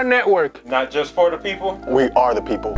AHRRR Network. Not just for the people. We are the people.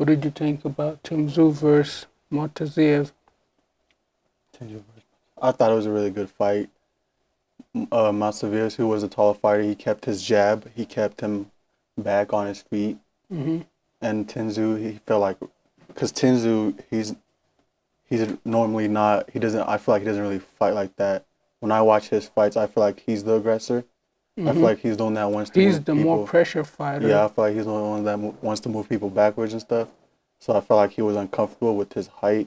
What did you think about Tim Tszyu versus Monteziev? I thought it was a really good fight. Monteziev, who was a taller fighter, he kept his jab. He kept him back on his feet. Mm-hmm. And Tszyu, he felt like, because Tszyu, he's normally not. He doesn't. I feel like he doesn't really fight like that. When I watch his fights, I feel like he's the aggressor. Mm-hmm. I feel like he's the one that wants to. He's move the people. more pressure fighter. Yeah, I feel like he's the one that wants to move people backwards and stuff. So I felt like he was uncomfortable with his height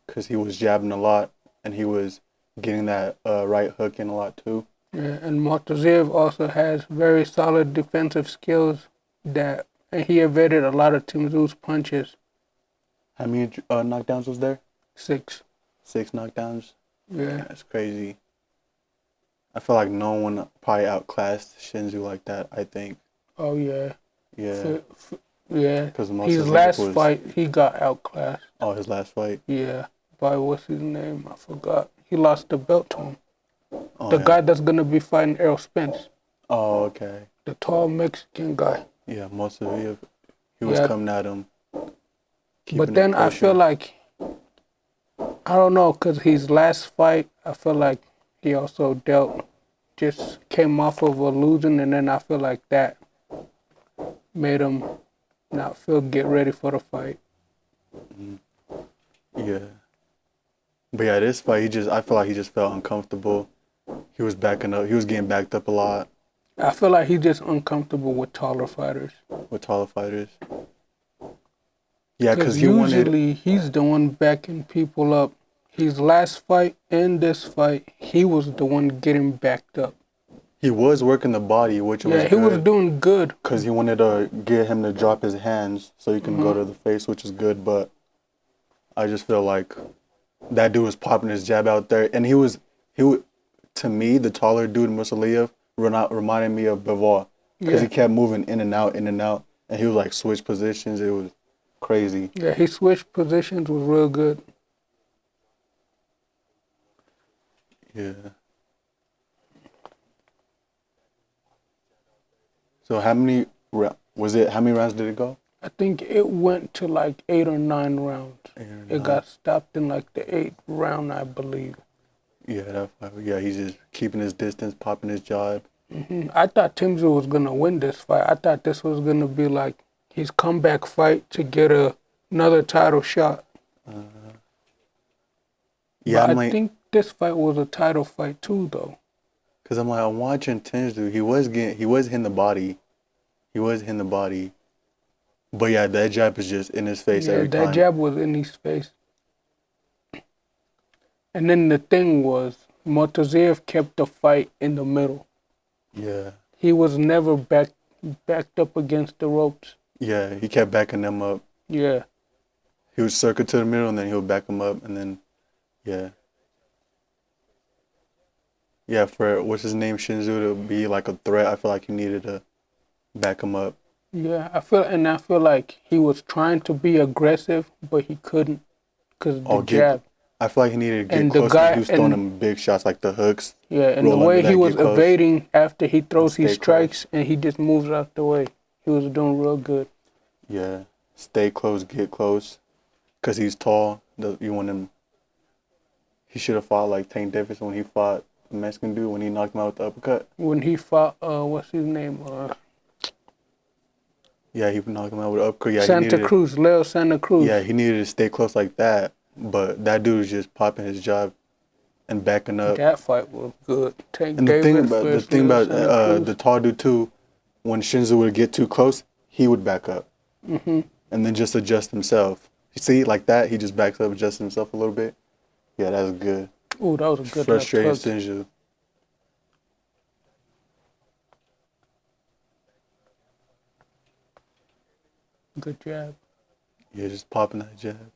because he was jabbing a lot and he was getting that right hook in a lot too. Yeah, and Monteziev also has very solid defensive skills and he evaded a lot of Tim Tszyu's punches. How many knockdowns was there? 6. 6 knockdowns? Yeah. That's crazy. I feel like no one probably outclassed Shinzu like that, I think. Oh, yeah. Yeah. Yeah. Because his last fight, he got outclassed. Oh, his last fight? Yeah. By what's his name? I forgot. He lost the belt to him. Oh, the guy that's going to be fighting Errol Spence. Oh, okay. The tall Mexican guy. Yeah, most of it. He was coming at him. But then I feel like, I don't know, because his last fight, I feel like he also just came off of a losing, and then I feel like that made him not get ready for the fight. Mm-hmm. Yeah. But yeah, this fight, I feel like he just felt uncomfortable. He was backing up. He was getting backed up a lot. I feel like he's just uncomfortable with taller fighters. Yeah, because usually he's the one backing people up. His last fight and this fight, he was the one getting backed up. He was working the body, which was good. Yeah, he was doing good. Because he wanted to get him to drop his hands so he can go to the face, which is good. But I just feel like that dude was popping his jab out there. And he would, to me, the taller dude, Musaliev, reminded me of Bivol. Because he kept moving in and out. And he would like switch positions. It was crazy. Yeah, he switched positions, was real good. Yeah. So how many rounds did it go? I think it went to like 8 or 9 rounds. It got stopped in like the 8th round, I believe. Yeah, he's just keeping his distance, popping his jab. Mm-hmm. I thought Tim Tszyu was going to win this fight. I thought this was going to be like his comeback fight to get another title shot. Yeah, but I think this fight was a title fight too, though. Cause I'm watching Tim Tszyu. He was hitting the body. But yeah, that jab is just in his face every time. Yeah, that jab was in his face. And then the thing was, Monteziev kept the fight in the middle. Yeah. He was never backed up against the ropes. Yeah, he kept backing them up. Yeah. He would circle to the middle and then he would back them up and then, yeah. Yeah, for what's his name, Shinzu, to be like a threat, I feel like he needed to back him up. Yeah, I feel like he was trying to be aggressive, but he couldn't because of the jab. I feel like he needed to get close. He was throwing him big shots like the hooks. Yeah, and the way he was evading after he throws his strikes and he just moves out the way. He was doing real good. Yeah, stay close, get close. Because he's tall. You want him. He should have fought like Tank Davis when he fought the Mexican dude when he knocked him out with the uppercut. When he fought, what's his name? Yeah, he knocked him out with an uppercut. Yeah, Leo Santa Cruz. Yeah, he needed to stay close like that. But that dude was just popping his jab and backing up. That fight was good. The thing about the tall dude too, when Shinzu would get too close, he would back up. Mm-hmm. And then just adjust himself. You see, like that, he just backs up, adjusts himself a little bit. Yeah, that was good. Ooh, that was a good frustrated Shinzu. Good jab. Yeah, just popping that jab.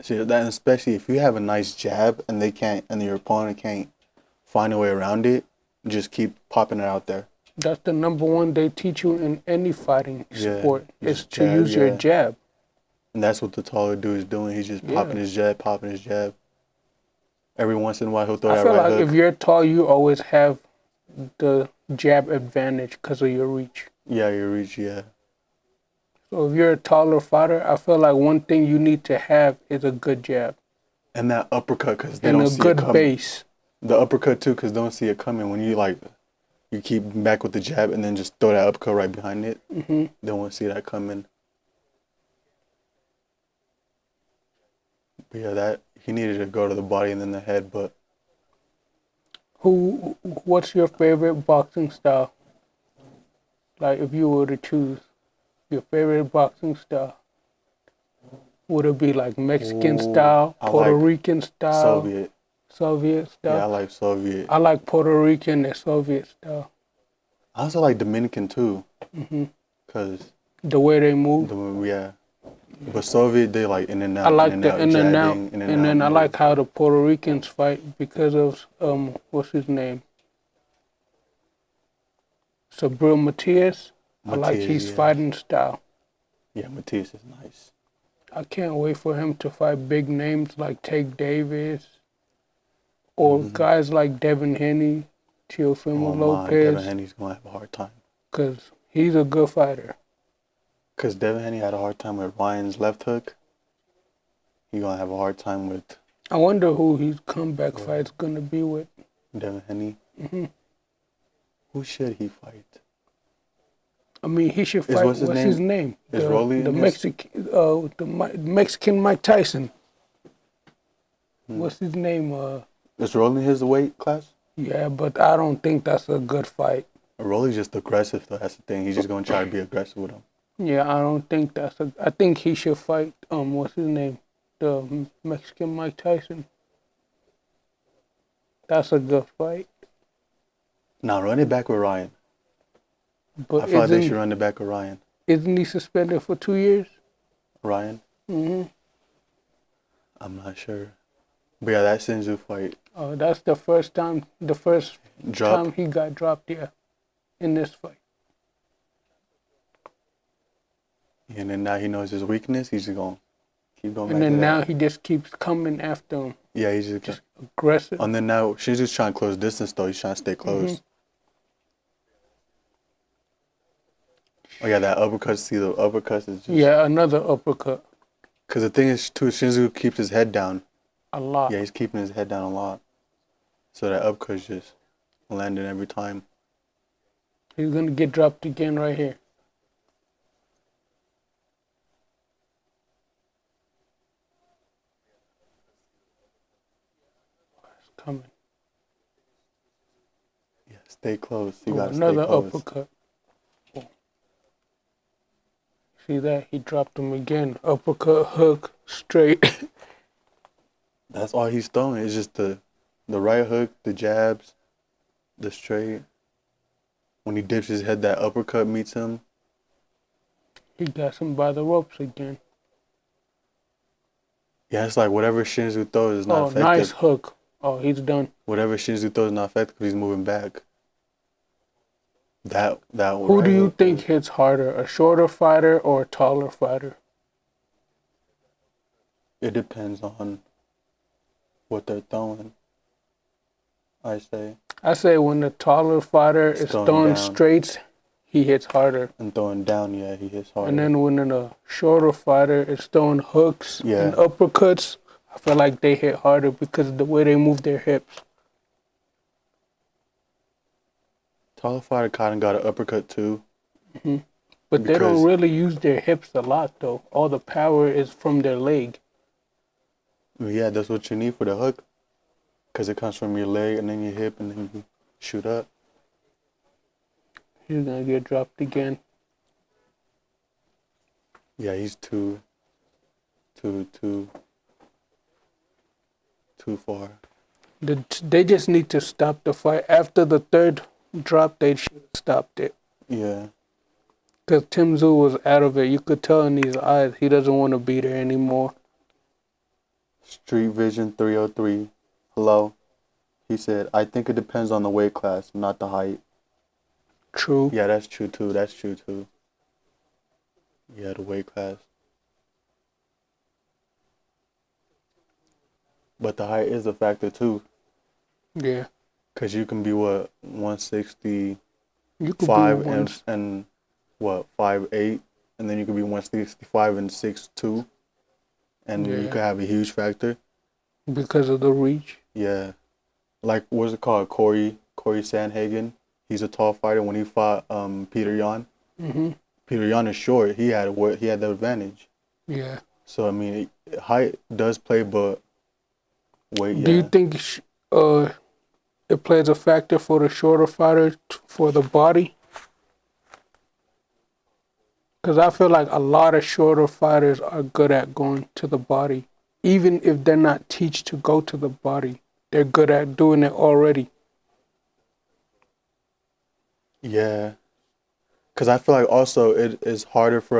See that, especially if you have a nice jab and your opponent can't find a way around it, just keep popping it out there. That's the number one they teach you in any fighting sport is to use your jab. And that's what the taller dude is doing. He's just popping his jab. Every once in a while he'll throw that right hook. I feel like if you're tall, you always have the jab advantage because of your reach. Yeah, your reach, yeah. So if you're a taller fighter, I feel like one thing you need to have is a good jab And that uppercut, because they and don't a see it good coming. base. The uppercut too, because they don't see it coming. When you like, you keep back with the jab and then just throw that uppercut right behind it. Hmm. They won't see that coming. But yeah, that he needed to go to the body and then the head. But What's your favorite boxing style? Like if you were to choose your favorite boxing style, would it be like Mexican ooh, style, I Puerto like Rican style, Soviet. Soviet Yeah, I style? like Soviet. I like Puerto Rican and Soviet style. I also like Dominican too, Hmm. cause The way they move. yeah. But Soviet, they like I in like and the out, in and out, jabbing, in and and out then I like move. how the Puerto Ricans fight because of what's his name, Sabril Matias. I like Matias, his yeah. fighting style. Yeah, Matias is nice. I can't wait for him to fight big names like Tank Davis or guys like Devin Haney, Oh Teofimo my, Devin Lopez, Haney's gonna have a hard time. because he's a good fighter. Cause Devin Haney had a hard time with Ryan's left hook. He gonna have a hard time with I wonder who his comeback fight's gonna be with. Devin Haney. Hmm. Who should he fight? I mean, he should Is fight. What's his name? Is Rolly The in his? Mexican Mike Tyson. What's his name? Is Rolly in his weight class? Yeah, but I don't think that's a good fight. Rolly's just aggressive though. That's the thing. He's just gonna try to be aggressive with him. Yeah, I don't think that's a. I think he should fight. What's his name? The Mexican Mike Tyson. That's a good fight. Now run it back with Ryan. But I feel like they should run it back with Ryan. isn't he suspended for 2 years? Ryan? Hmm. I'm not sure. But yeah, that Sinzu fight. That's the first time. The first Drop. time he got dropped. Yeah, in this fight. And then now he knows his weakness. He's just gonna keep going And back to then now that. he just keeps coming after him. Yeah, he's just Just aggressive. and then now Shinzu's trying to close distance though. He's trying to stay close. Oh yeah, that uppercut. See the uppercuts is just. Yeah, another uppercut. Cause the thing is too, Shinzu keeps his head down. A lot. Yeah, he's keeping his head down a lot. So that uppercut's just landing every time. He's gonna get dropped again right here. It's coming. Yeah, stay close. You Oh, gotta another stay close. uppercut. Oh. See that? He dropped him again. Uppercut, hook, straight. That's all he's throwing. It's just the right hook, the jabs, the straight. When he dips his head, that uppercut meets him. He got him by the ropes again. Yeah, it's like whatever Shinzu throws is not effective. Nice hook. Oh, he's done. Whatever Shinzu throws is not effective because he's moving back. That Who right do you hook think hits harder, a shorter fighter or a taller fighter? it depends on what they're throwing. I say when the taller fighter is throwing down. straights, he hits harder. And throwing down, yeah, he hits harder. And then when a shorter fighter is throwing hooks and uppercuts, I feel like they hit harder because of the way they move their hips. Taller fighter kind of got an uppercut too. But they don't really use their hips a lot though. All the power is from their leg. Yeah, that's what you need for the hook. Because it comes from your leg and then your hip and then you shoot up. He's gonna get dropped again. Yeah, he's too far. They just need to stop the fight. After the third drop, they should have stopped it. Yeah. Because Tim Tszyu was out of it. You could tell in his eyes he doesn't want to be there anymore. Street Vision 303. Hello. He said, I think it depends on the weight class, not the height. True. Yeah, that's true too. That's true too. Yeah, the weight class. But the height is a factor too. Yeah. Because you can be, what, 165 You could be and what, 5'8"? and then you could be 165 and 6'2", and you could have a huge factor because of the reach. Yeah, like what's it called? Corey Sandhagen. He's a tall fighter. When he fought Peter Yan, Peter Yan is short. He had the advantage. Yeah. So I mean, height does play, but weight. Do you think it plays a factor for the shorter fighter for the body? Because I feel like a lot of shorter fighters are good at going to the body. Even if they're not taught to go to the body, they're good at doing it already. Yeah. Because I feel like also it is harder for,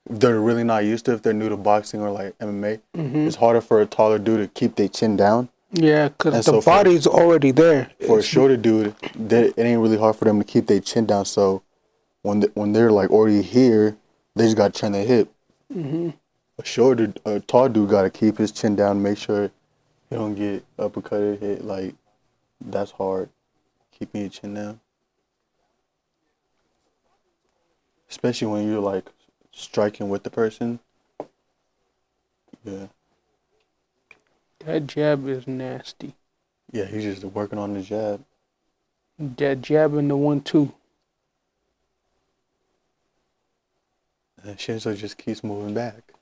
if they're really not used to it, if they're new to boxing or like MMA, it's harder for a taller dude to keep their chin down. Yeah, because the body's already there. For a shorter dude, it ain't really hard for them to keep their chin down. So when they're like already here, they just got to turn their hip. A tall dude got to keep his chin down, make sure he don't get uppercutted, hit. Like, that's hard, keeping your chin down. Especially when you're like striking with the person. Yeah. That jab is nasty. Yeah, he's just working on the jab. That jab and the 1-2. And Shinzo just keeps moving back.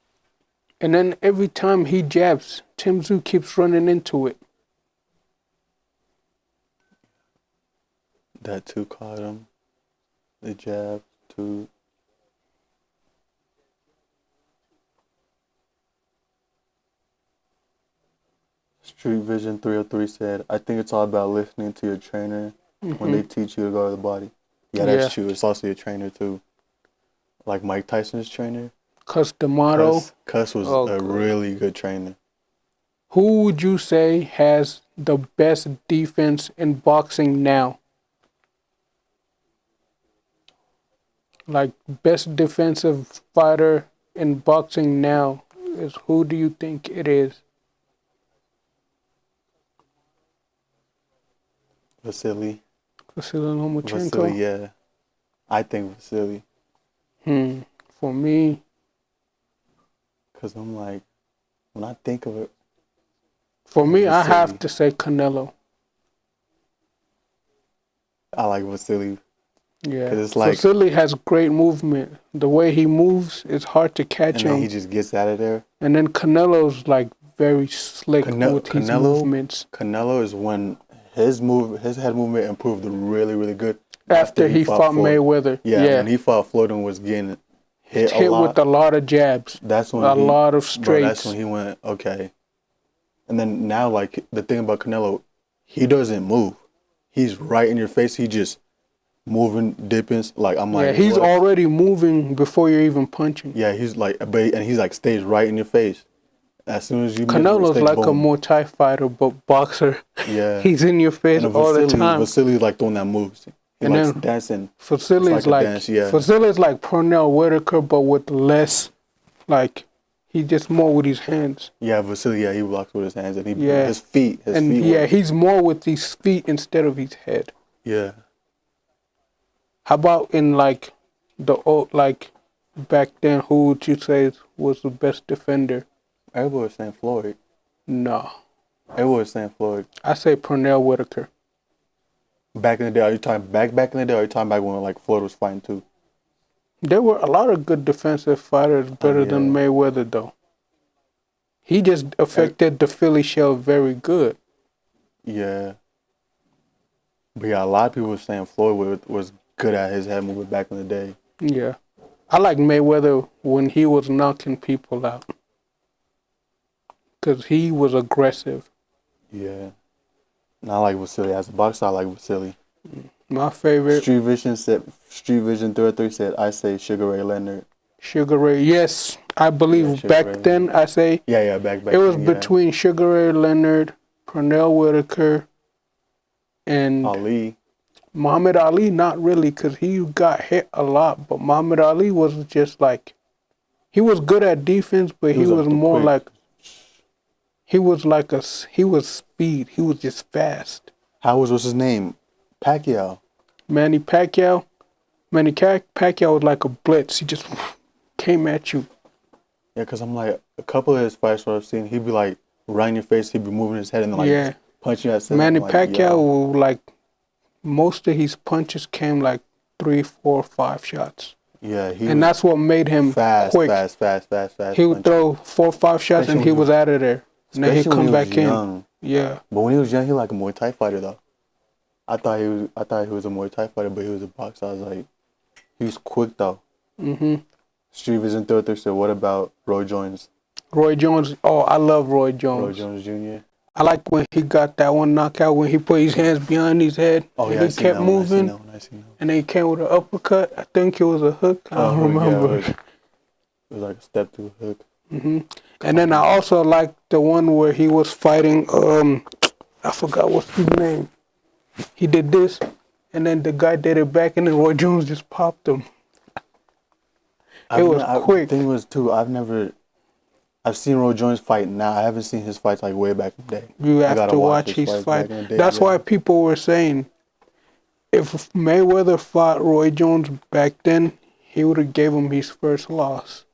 And then every time he jabs, Tim Tszyu keeps running into it. That 2 caught him. The jab, 2. Street Vision 303 said, I think it's all about listening to your trainer when they teach you to go to the body. Yeah, that's true. It's also your trainer too. Like Mike Tyson's trainer. Cus D'Amato. Cus was a really good trainer. Who would you say has the best defense in boxing now? Like, best defensive fighter in boxing now is, who do you think it is? Vasily Lomachenko? Vasily, yeah. I think Vasily. For me, because I'm like, when I think of it. For me, Vasily. I have to say Canelo. I like Vasily. Yeah, it's like, Vasily has great movement. The way he moves, it's hard to catch him. And then he just gets out of there. And then Canelo's like very slick with his movements. Canelo is when his head movement improved really, really good. After he fought Mayweather. Yeah, when he fought Floyd and was getting hit with a lot of jabs. That's when a lot of straights. That's when he went, okay. And then now, like, the thing about Canelo, he doesn't move. He's right in your face. He just moving, dipping. Like, I'm like, he's already moving before you're even punching. Yeah, he's like, and he's like, stays right in your face. As soon as you Canelo's like a Muay Thai fighter, but boxer. Yeah. He's in your face all the time. Vasily's like the one that moves. He likes dancing. Vasily's like Pernell Whitaker, but with less, like, he's just more with his hands. Yeah, Vasily, he blocks with his hands, and his feet. He's more with his feet instead of his head. Yeah. How about in like the old, like back then? Who would you say was the best defender? Everybody was saying Floyd. No. Everybody was saying Floyd. I say Pernell Whitaker. Back in the day, are you talking back in the day, or are you talking back when like Floyd was fighting too? There were a lot of good defensive fighters better than Mayweather, though. He just affected the Philly shell very good. Yeah. But yeah, a lot of people were saying Floyd was good at his head movement back in the day. Yeah. I like Mayweather when he was knocking people out. Because he was aggressive. Yeah. And I like Vasily. As a boxer, I like Vasily. My favorite. Street Vision 303 said, I say Sugar Ray Leonard. Sugar Ray, yes. I believe back then, I say. Yeah, back it was between Sugar Ray Leonard, Pernell Whitaker, and Ali. Muhammad Ali, not really, because he got hit a lot. But Muhammad Ali was just like, he was good at defense, but he was more quick. Like, he was speed. He was just fast. What's his name? Pacquiao. Manny Pacquiao. Manny Pacquiao was like a blitz. He just came at you. Yeah, because I'm like, a couple of his fights where I've seen, he'd be like, right in your face, he'd be moving his head and like Yeah. punching you at center. Manny I'm like, Pacquiao, yo. will, like, most of his punches came like 3, 4, 5 shots. Yeah, And that's what made him quick. fast. He would throw 4 or 5 shots and he was out of there. And then he'd come back in. Yeah. But when he was young, he was like a Muay Thai fighter though. I thought he was a Muay Thai fighter, but he was a boxer. I was like, he was quick though. Street Vision 33 said, what about Roy Jones? Roy Jones. Oh, I love Roy Jones. Roy Jones Jr. I like when he got that one knockout when he put his hands behind his head. Oh yeah, and he kept moving. I seen that. And then he came with an uppercut. I think it was a hook. I don't remember. Yeah, it was like a step to a hook. And then I also like the one where he was fighting. I forgot what's his name. He did this, and then the guy did it back, and then Roy Jones just popped him. It was quick. The thing was too, I've seen Roy Jones fight now. I haven't seen his fights like way back in the day. You have to watch his fight. That's why people were saying if Mayweather fought Roy Jones back then, he would have gave him his first loss.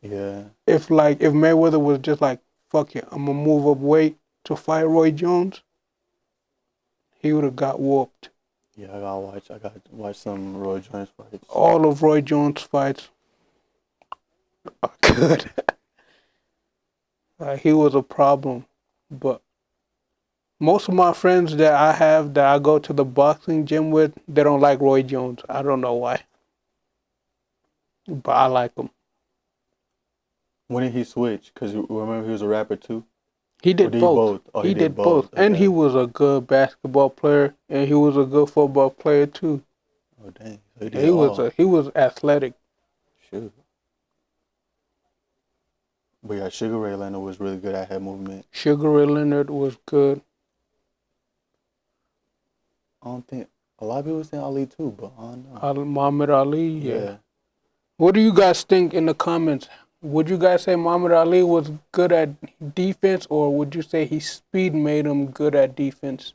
Yeah. If Mayweather was just like, fuck it, I'm gonna move up weight to fight Roy Jones, he would have got whooped. Yeah, I gotta watch some Roy Jones fights. All of Roy Jones' fights are good. He was a problem, but most of my friends that I have that I go to the boxing gym with, they don't like Roy Jones. I don't know why, but I like him. When did he switch? Because remember he was a rapper too? He did both. Oh, he did both. Okay. And he was a good basketball player, and he was a good football player too. Oh dang! So he was athletic. Sure. But yeah, Sugar Ray Leonard was really good at head movement. Sugar Ray Leonard was good. I don't think a lot of people say Ali too, but I don't know. Muhammad Ali, yeah. What do you guys think in the comments? Would you guys say Muhammad Ali was good at defense, or would you say his speed made him good at defense?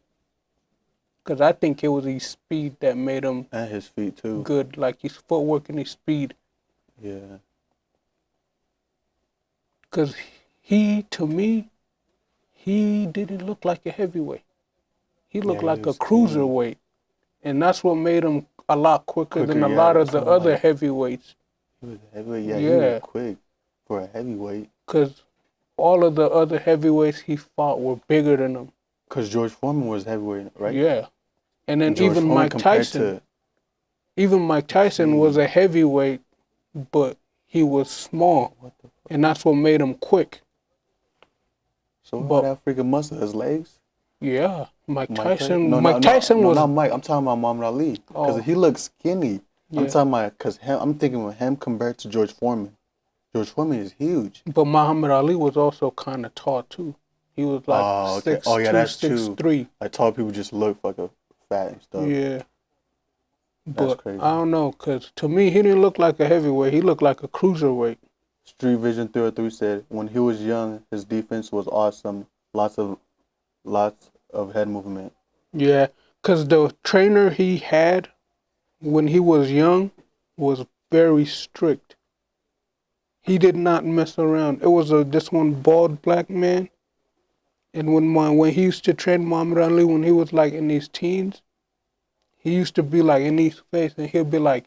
Because I think it was his speed that made him and his feet too good, like his footwork and his speed. Yeah. Because to me, he didn't look like a heavyweight. He looked like a cruiserweight. And that's what made him a lot quicker than a lot of the other heavyweights. He was a heavyweight, he was quick for a heavyweight. Because all of the other heavyweights he fought were bigger than him. Because George Foreman was heavyweight, right? Yeah. And then even Mike Tyson. Even Mike Tyson was a heavyweight, but he was small. And that's what made him quick. So what that freaking muscle? His legs? Yeah. Mike Tyson. Mike Tyson was... not Mike. I'm talking about Muhammad Ali. Because he looked skinny. Yeah. I'm talking about... Because I'm thinking of him compared to George Foreman. George Foreman is huge. But Muhammad Ali was also kind of tall, too. He was like 6'2", 6'3". Like tall people just look fucking fat and stuff. Yeah. But crazy. I don't know, because to me, he didn't look like a heavyweight. He looked like a cruiserweight. Street Vision 303 said, when he was young, his defense was awesome. Lots of head movement. Yeah, because the trainer he had when he was young was very strict. He did not mess around. It was this one bald black man. And when he used to train Muhammad Ali when he was like in his teens, he used to be like in his face and he'll be like,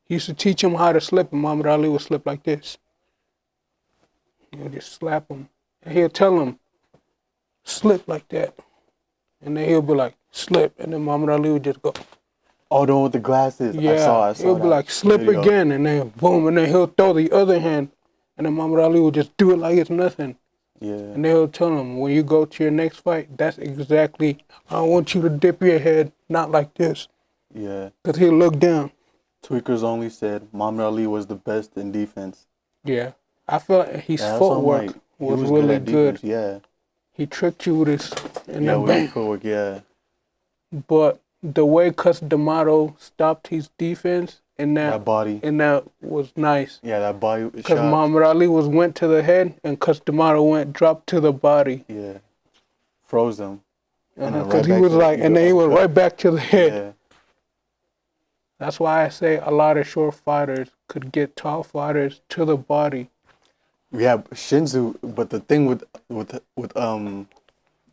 he used to teach him how to slip and Muhammad Ali would slip like this. He'll just slap him. And he'll tell him, slip like that. And then he'll be like, slip. And then Muhammad Ali would just go. Oh, the one with the glasses. Yeah. I saw he'll be like, slip again. And then boom. And then he'll throw the other hand. And then Muhammad Ali would just do it like it's nothing. Yeah. And they'll tell him, when you go to your next fight, that's exactly, I want you to dip your head, not like this. Yeah. Because he'll look down. Tweakers Only said Muhammad Ali was the best in defense. Yeah. I felt his footwork was really good. Yeah. He tricked you with his... with his footwork, yeah. But the way Cus D'Amato stopped his defense, and that body. And that was nice. Yeah, that body. Because Muhammad Ali went to the head, and Cus D'Amato dropped to the body. Yeah. Froze him. Because he was like, and then he went right back to the head. That's why I say a lot of short fighters could get tall fighters to the body. Yeah, Shinzu. But the thing with what's it called,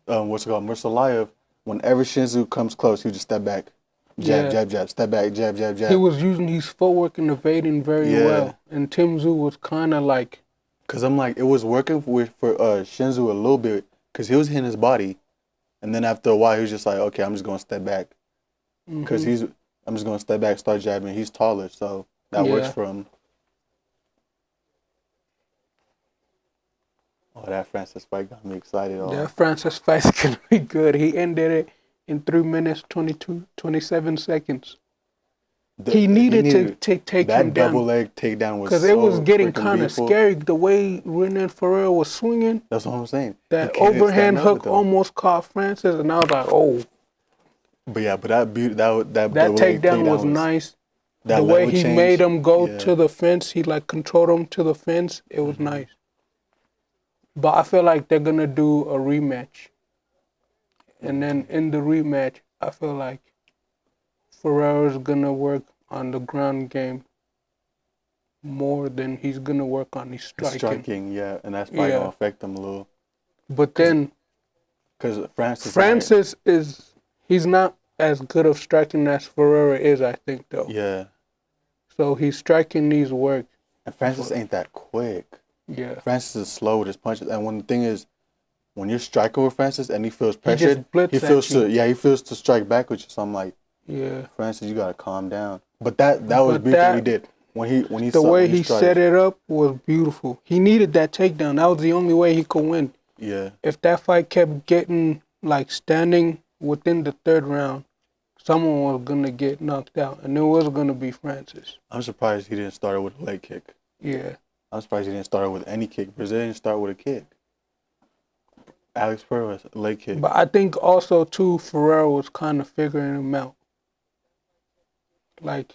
Mursalayev, whenever Shinzu comes close, he just step back, jab, Yeah. jab, jab, step back, jab, jab, He jab. was using his footwork and evading very Yeah. well. And Tim Tszyu was kind of like, Cause I'm like, it was working for Shinzu a little bit, cause he was hitting his body, and then after a while he was just like, okay, I'm just gonna step back, cause I'm just gonna step back, start jabbing. He's taller, so that works Yeah. for him. Oh, that Francis fight got me excited. Oh. that Francis fight's going to be good. He ended it in 3 minutes, 27 seconds. He needed to take that him double down. leg takedown was Because so it was getting freaking kind of beautiful. scary. The way Renan Ferrer was swinging, That's what I'm saying. that He can't overhand stand up hook with them. almost caught Francis. And I was like, oh. But yeah, but that Takedown was nice. The way he made him go to the fence, he like controlled him to the fence. It was nice. But I feel like they're gonna do a rematch, and then in the rematch, I feel like Ferrera's gonna work on the ground game more than he's gonna work on his striking. Yeah, and that's probably gonna affect him a little. But then, because Francis he's not as good of striking as Ferrera is, I think, though. Yeah. So his striking needs work. And Francis ain't that quick. Yeah. Francis is slow with his punches, and when the thing is, when you're striking with Francis and he feels pressured, he feels to strike back with you. So I'm like, yeah, Francis, you gotta calm down. But that was beautiful. He did when he the way he set it up was beautiful. He needed that takedown. That was the only way he could win. Yeah. If that fight kept getting like standing within the third round, someone was gonna get knocked out, and it was gonna be Francis. I'm surprised he didn't start it with a leg kick. Yeah. I'm surprised he didn't start it with any kick. Brazil didn't start with a kick. Alex Pereira, leg kick. But I think also too, Ferrera was kind of figuring him out. Like,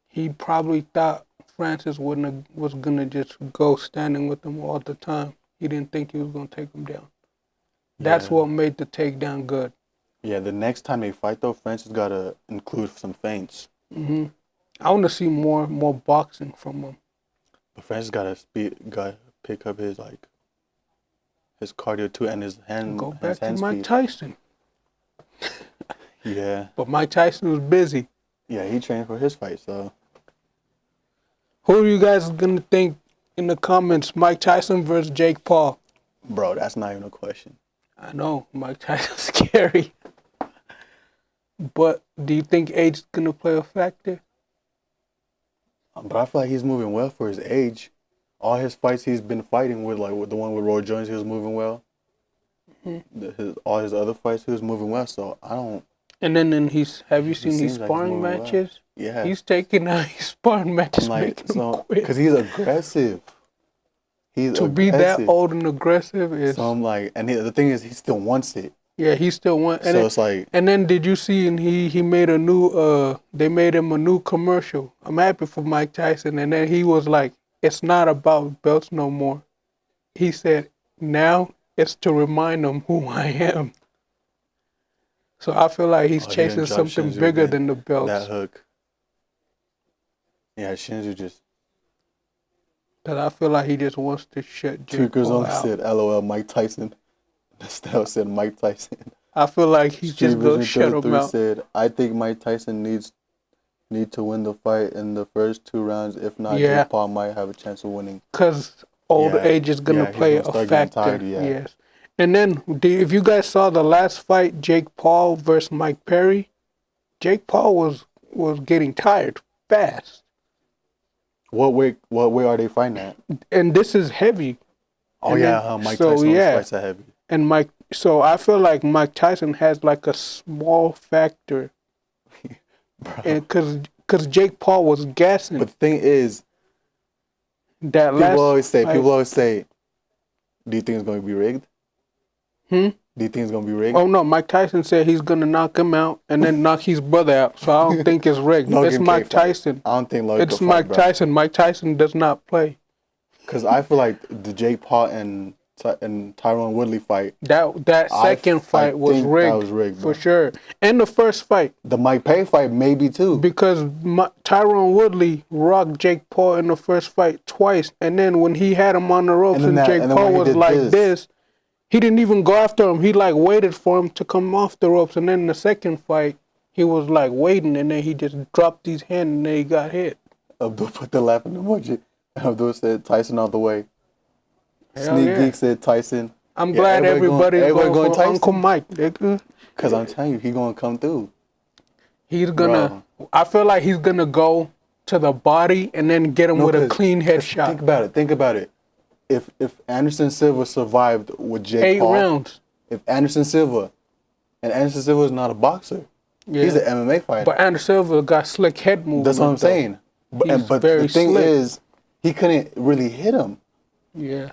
he probably thought Francis was gonna just go standing with him all the time. He didn't think he was gonna take him down. That's what made the takedown good. Yeah, the next time they fight though, Francis gotta include some feints. I want to see more boxing from him. But Francis gotta pick up his cardio too, and his hand. Go back to hand Mike speed. Tyson. Yeah. But Mike Tyson was busy. Yeah, he trained for his fight, so. Who are you guys gonna think in the comments? Mike Tyson versus Jake Paul? Bro, that's not even a question. I know Mike Tyson's scary. But do you think age is gonna play a factor? But I feel like he's moving well for his age. All his fights he's been fighting with, like with the one with Roy Jones, he was moving well. All his other fights, he was moving well. So I don't. And then have you seen his sparring matches? Well. Yeah. He's taking out his sparring matches, like, making him quit. Because he's aggressive. To be that old and aggressive is. So I'm like, and the thing is, he still wants it. Yeah, he still wants. So it's like. And then did you see? And he made a new. They made him a new commercial. I'm happy for Mike Tyson. And then he was like, "It's not about belts no more." He said, "Now it's to remind them who I am." So I feel like he's chasing something bigger than the belts. That hook. Yeah, Shinzu just. Because I feel like he just wants to shut Jake Paul out. said, "LOL, Mike Tyson." Estelle said, "Mike Tyson." I feel like he's just gonna shut him out. Said, "I think Mike Tyson need to win the fight in the first 2 rounds. If not, Jake Paul might have a chance of winning." Because old age is gonna play a factor. Yes. And then, if you guys saw the last fight, Jake Paul versus Mike Perry, Jake Paul was getting tired fast. What weight are they fighting at? And this is heavy. Oh Mike Tyson fights that heavy. And so I feel like Mike Tyson has like a small factor, because Jake Paul was gassing. But the thing is, that people always say, "Do you think it's going to be rigged?" Do you think it's going to be rigged? Oh no, Mike Tyson said he's going to knock him out and then knock his brother out. So I don't think it's rigged. It's Mike Tyson. I don't think Logan it's Mike Tyson. Mike Tyson does not play. Because I feel like the Jake Paul and and Tyron Woodley fight. That second fight was think rigged. That was rigged, bro. For sure. And the first fight. The Mike Pay fight, maybe too. Because Tyron Woodley rocked Jake Paul in the first fight twice. And then when he had him on the ropes and Jake Paul was like this, he didn't even go after him. He like waited for him to come off the ropes. And then in the second fight, he was like waiting. And then he just dropped his hand and then he got hit. Abdul put the laughing emoji. Abdul said Tyson all the way. Hell Sneak yeah. Geek said Tyson. I'm glad everybody's going for Uncle Mike, nigga. Because I'm telling you, he's going to come through. He's going to, I feel like he's going to go to the body and then get him with a clean headshot. Think about it. If Anderson Silva survived with Jake Paul. 8 rounds. If Anderson Silva, and Anderson Silva is not a boxer. Yeah. He's an MMA fighter. But Anderson Silva got slick head movement. That's what I'm saying. But the thing is, he couldn't really hit him. Yeah.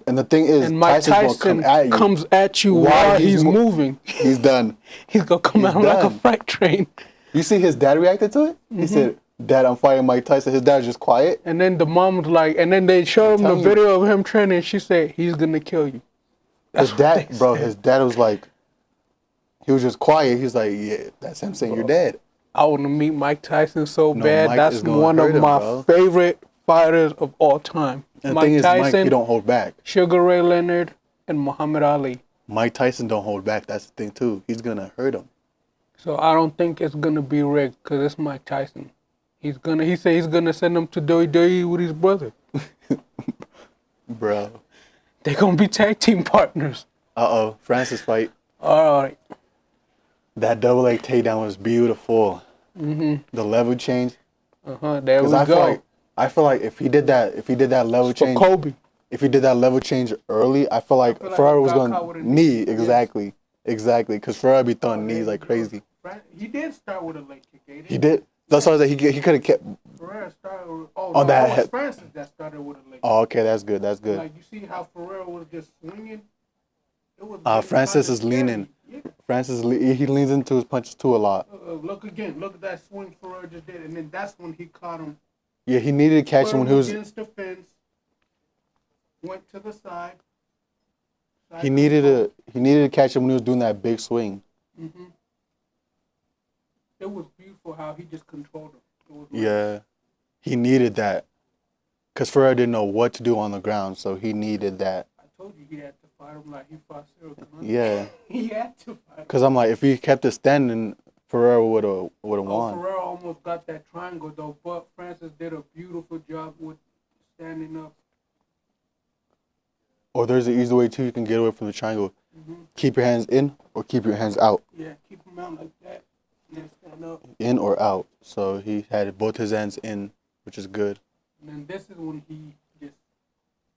And the thing is, and Mike Tyson comes at you while he's moving. He's done. He's going to come out like a freight train. You see his dad reacted to it? He said, Dad, I'm fighting Mike Tyson. His dad was just quiet. And then the mom was like, and then they showed him the video of him training. She said, he's going to kill you. His dad was like, he was just quiet. He was like, yeah, that's him saying you're dead. I want to meet Mike Tyson so bad. That's one of my favorite fighters of all time. And the thing is, Mike, he don't hold back. Sugar Ray Leonard and Muhammad Ali. Mike Tyson don't hold back. That's the thing, too. He's going to hurt him. So I don't think it's going to be rigged because it's Mike Tyson. He said he's going to send him to WWE with his brother. Bro. They're going to be tag team partners. Uh-oh. Francis fight. All right. That double leg takedown was beautiful. The level change. There we go. I feel like if he did that level change, Kobe. If he did that level change early, I feel like Ferrari was going to knee. Exactly. Because Ferrari be throwing knees like crazy. He did start with a leg kick. He did. That's why I was like, he could have kept. Ferrari started with, that was Francis that started with a leg kick. Oh, okay, that's good. Like you see how Ferrari was just swinging. It was Francis is leaning. Yeah. Francis, he leans into his punches too a lot. Look again. Look at that swing Ferrari just did, and then that's when he caught him. Yeah, he needed to catch him when he was against the fence. Went to the side. He needed to catch him when he was doing that big swing. It was beautiful how he just controlled him. Yeah, he needed that, cause Ferrari didn't know what to do on the ground, so he needed that. I told you he had to fight him like he fought Cyril. Yeah. He had to fight him. Cause I'm like, if he kept it standing, Ferrari would have won. Ferrari almost got that triangle though, but Francis did a beautiful job with standing up. Or there's an easy way too. You can get away from the triangle. Keep your hands in or keep your hands out. Yeah, keep them out like that. And then stand up. In or out. So he had both his hands in, which is good. And then this is when he just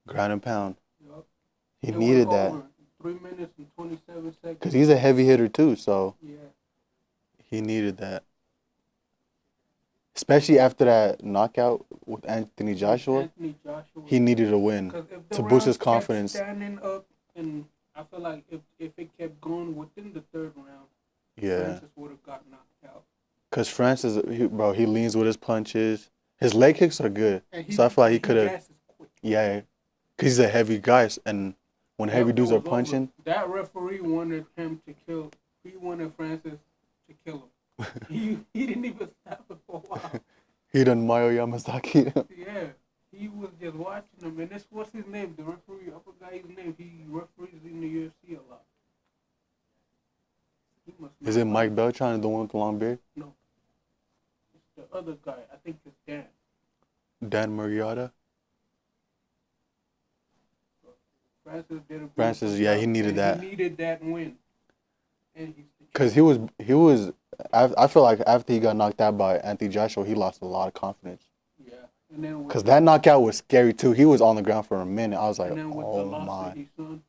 ground and pound. Yep. He needed that. 3 minutes and 27 seconds. Because he's a heavy hitter too, so yeah, he needed that. Especially after that knockout with Anthony Joshua, he needed a win to boost his confidence. Standing up, and I feel like if it kept going within the third round, Francis would have got knocked out. Because Francis, he leans with his punches. His leg kicks are good, so I feel like he could have. Yeah, because he's a heavy guy, and when heavy dudes are punching. That referee wanted him to kill. He wanted Francis to kill him. He didn't even stop it for a while. He done Mayo Yamasaki. Yeah, he was just watching him, and what's his name? The referee, I forgot his name. He referees in the UFC a lot. Is it Mike Beltran, the one with the long beard? No, it's the other guy. I think it's Dan. Dan Murrieta. Francis did a Francis, yeah, he needed that. He needed that win. Because he was. I feel like after he got knocked out by Anthony Joshua, he lost a lot of confidence. Yeah, and then because that knockout was scary too. He was on the ground for a minute. I was like, oh my.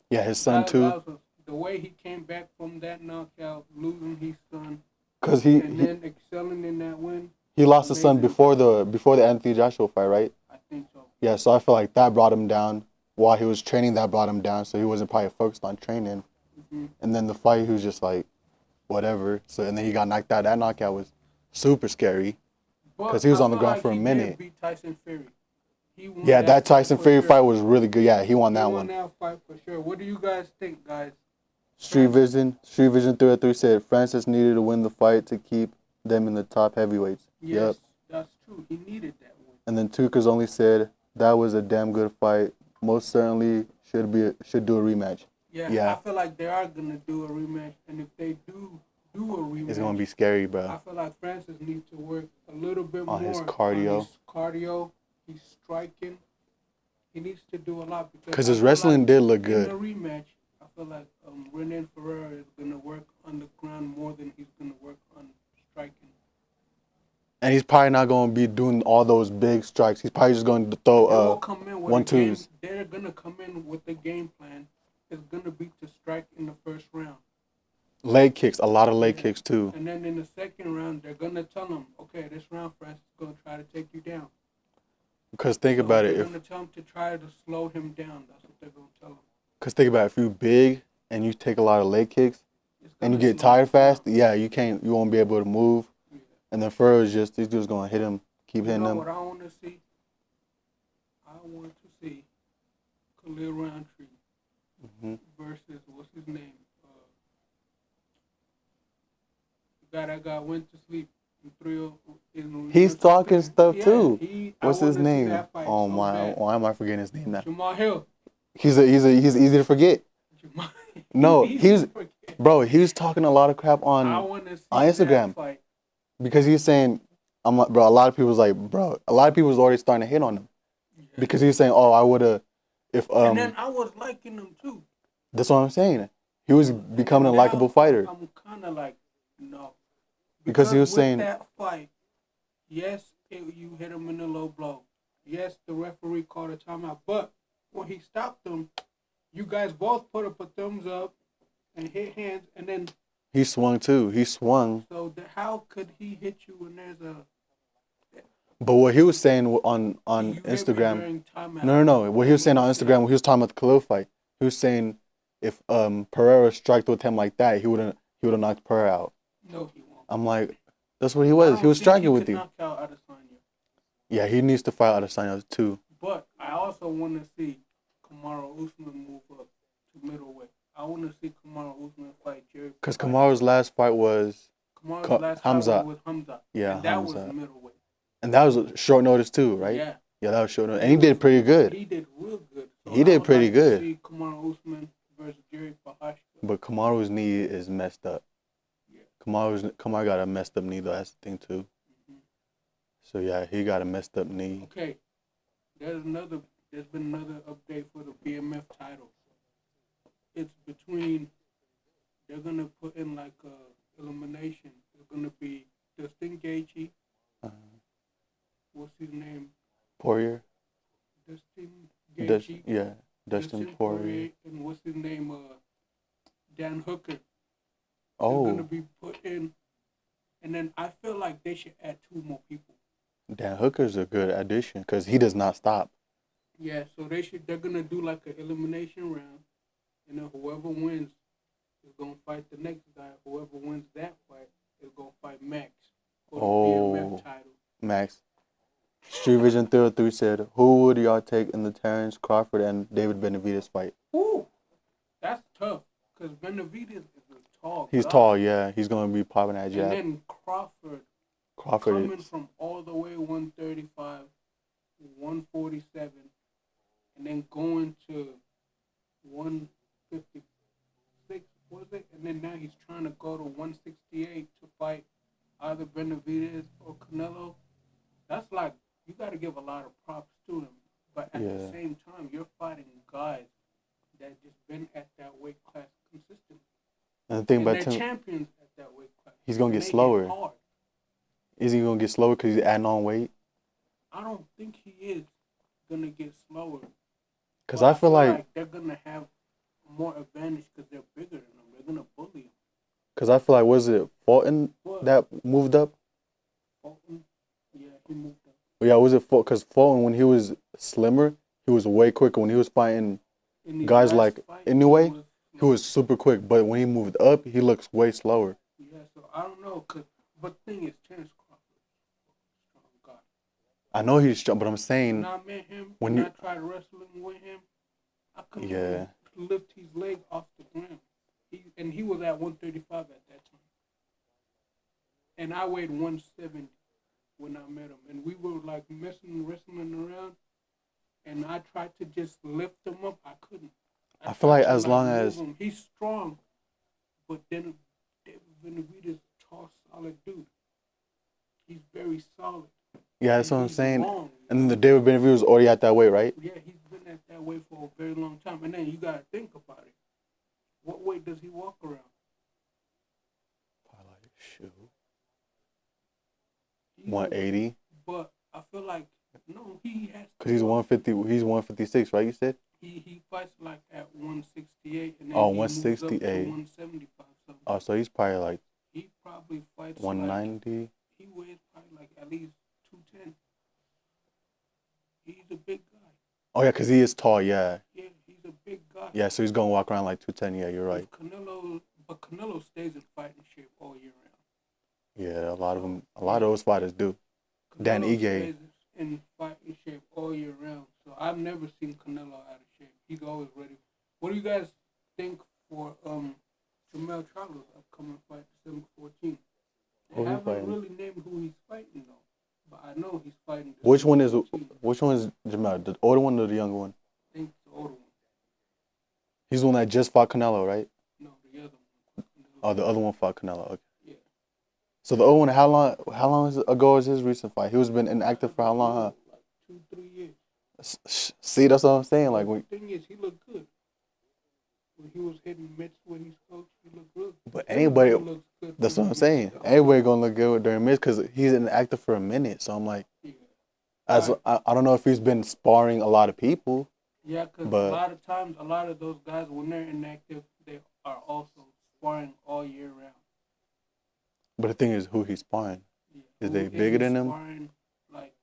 Yeah, his son too. The way he came back from that knockout, losing his son, because and then excelling in that win. He lost his son before the Anthony Joshua fight, right? I think so. Yeah, so I feel like that brought him down. While he was training, that brought him down, so he wasn't probably focused on training. And then the fight, he was just like, whatever. So and then he got knocked out. That knockout was super scary because he was on the ground for a minute. Beat Tyson Fury. he won Yeah, that fight Tyson for Fury sure. fight was really good. Yeah, he won that He won one. that fight for sure. What do you guys think, guys? Street Vision 303 said Francis needed to win the fight to keep them in the top heavyweights. Yes, Yep. that's true. He needed that one. And then Tukas only said that was a damn good fight. Most certainly should do a rematch. Yeah, I feel like they are gonna do a rematch, and if they do a rematch, it's gonna be scary, bro. I feel like Francis needs to work a little bit on more his cardio. on his cardio. He's striking. He needs to do a lot because his wrestling did look good. In the rematch, I feel like Renan Ferreira is gonna work on the ground more than he's gonna work on striking. And he's probably not going to be doing all those big strikes. He's probably just going to throw 1-2s. They're going to come in with the game plan. It's going to be to strike in the first round. Leg kicks, a lot of leg kicks too. And then in the second round, they're going to tell him, okay, this round Francis is going to try to take you down. Because think about it. They're going to tell him to try to slow him down. That's what they're going to tell him. Because think about it. If you're big and you take a lot of leg kicks and you get tired fast, you won't be able to move. And then Ferreira's he's just going to hit him, keep hitting him. What I want to see? I want to see Khalil Roundtree versus, what's his name? The guy that went to sleep in He's talking stuff too. What's his name? Oh my! Why am I forgetting his name now? Jamal Hill. He's easy to forget. No, he was talking a lot of crap on Instagram. Because he's saying, I'm like, bro, a lot of people was already starting to hit on him. Yeah. Because he's saying, oh, I would have, and then I was liking him too. That's what I'm saying. He was becoming a likable fighter. I'm kind of like, no. Because he was saying. That fight, yes, you hit him in the low blow. Yes, the referee called a timeout. But when he stopped him, you guys both put up a thumbs up and hit hands, and then. He swung too. He swung. So how could he hit you when there's a? But what he was saying on Instagram. No. What he was saying on Instagram, when he was talking about the Khalil fight, he was saying if Pereira struck with him like that, he would have knocked Pereira out. No, he won't. I'm like, that's what he was. He was striking with you. Knock out Adesanya. Yeah, he needs to fight Adesanya too. But I also want to see Kamaru Usman move up to middleweight. I want to see Kamaru Usman fight Jerry. Because Kamaru's last fight was Hamza. With Hamza. Yeah, and that was middleweight. And that was short notice too, right? Yeah. Yeah, that was short notice. And he did pretty good. He did real good. So he did pretty good. To see Kamaru Usman versus Jerry Prochazka. But Kamaru's knee is messed up. Yeah. Kamaru got a messed up knee though. That's the thing too. Mm-hmm. So yeah, he got a messed up knee. Okay. There's been another update for the BMF title. It's between, they're going to put in like a elimination. It's going to be Dustin Gaethje. What's his name? Poirier. Dustin Gaethje. Dustin Poirier. And what's his name? Dan Hooker. Oh. They're going to be put in. And then I feel like they should add 2 more people. Dan Hooker's a good addition because he does not stop. Yeah, so they're going to do like an elimination round. And then whoever wins is going to fight the next guy. Whoever wins that fight is going to fight Max for the BMF title. Max. Street Vision 303 said, who would y'all take in the Terrence Crawford and David Benavidez fight? Ooh, that's tough. Because Benavidez is a tall guy. He's tall, yeah. He's going to be popping that jab. And then Crawford coming from all the way 135, 147, and then going to 156, was it? And then now he's trying to go to 168 to fight either Benavidez or Canelo. That's like, you got to give a lot of props to them. But at the same time, you're fighting guys that just been at that weight class consistently. And the thing about they're champions at that weight class. He's going to get slower. Is he going to get slower because he's adding on weight? I don't think he is going to get slower. Because I feel like they're going to have more advantage because they're bigger than them. They're going to bully him. Because I feel like, was it Fulton that moved up? Fulton? Yeah, he moved up. Yeah, was it Fulton? Because Fulton, when he was slimmer, he was way quicker. When he was fighting guys like Inoue, he was super quick. But when he moved up, he looks way slower. Yeah, so I don't know. But the thing is, Terrence Crawford is a strong guy. I know he's strong, but I'm saying when I met him, when when you, I tried wrestling with him, I couldn't yeah, even lift his leg off the ground. He was at 135 at that time, and I weighed 170 when I met him, and we were like wrestling around, and I tried to just lift him up. I couldn't. I I feel tried like to as long move as him. He's strong, but then David Benavidez is a tall, solid dude. He's very solid. yeah, that's And what I'm he's saying. long. And then the David Benavidez was already at that weight, right? Yeah, he's been at that weight for a very long time. And then you gotta think about it. What weight does he walk around? Probably like, shoot, He's 180. But I feel like no, he has. Cause he's 150. He's 156, right? You said. He fights like at 168, and then Oh, he moves up to 168. 175. So Oh, so he's probably like he probably fights 190. Like, he weighs probably like at least 210. He's a big guy. Oh yeah, cause he is tall. Yeah. Yeah, he's a big guy. Yeah, so he's gonna walk around like 210. Yeah, you're right. But Canelo stays in fighting shape all year round. Yeah, a lot of those fighters do. Canelo Dan Ige. stays in fighting shape all year round. So I've never seen Canelo out of shape. He's always ready. What do you guys think for Jamel Charlo's upcoming fight, December 14th? They haven't really named who he's fighting though, but I know he's fighting. Which one is Jamel? The older one or the younger one? I think the older one. He's the one that just fought Canelo, right? No, the other one. Oh, the other one fought Canelo. Okay. Yeah. So the other one, how long ago was his recent fight? He was been inactive for how long, huh? Like 2-3 years. See, that's what I'm saying. Like, the thing is, he looked good. When he was hitting mitts with his coach, he looked good. but anybody, that's what I'm saying. Everybody gonna look good during mitts because he's inactive for a minute. So I'm like, yeah. I don't know if he's been sparring a lot of people. Yeah, because a lot of times, a lot of those guys, when they're inactive, they are also sparring all year round. But the thing is, who he's sparring? Yeah. Is they bigger than him? Sparring, like,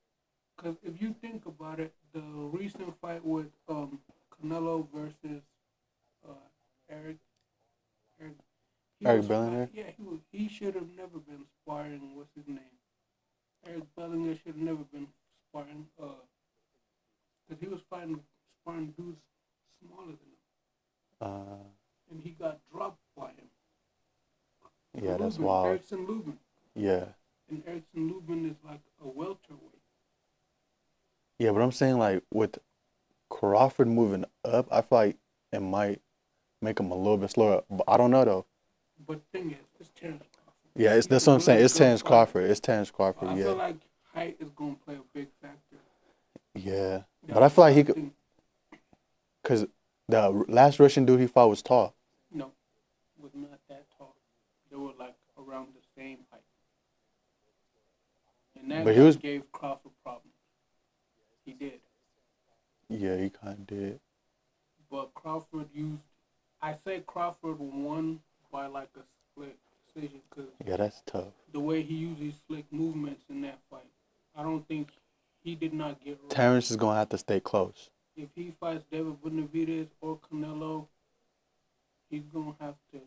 because if you think about it, the recent fight with Canelo versus Eric Bellinger? Yeah, he should have never been sparring. What's his name? Eric Bellinger should have never been sparring. Because he was sparring dudes smaller than him. And he got dropped by him. Yeah, that's wild. Erickson Lubin. Yeah. And Erickson Lubin is like a welterweight. Yeah, but I'm saying like with Crawford moving up, I feel like it might make him a little bit slower. But I don't know though. But the thing is, it's Terrence Crawford. Yeah, that's what I'm saying. It's Terrence Crawford. It's Terrence Crawford. I Yeah. feel like height is gonna play a big factor. Yeah, but I feel like he could, cause the last Russian dude he fought was tall. No, was not that tall. They were like around the same height. And that guy gave Crawford problems. He did. Yeah, he kind of did. But Crawford I say Crawford won by like a split decision because yeah, that's tough. The way he used his slick movements in that fight, I don't think he did not get right. Terrence is gonna have to stay close. If he fights David Benavidez or Canelo, he's gonna have to,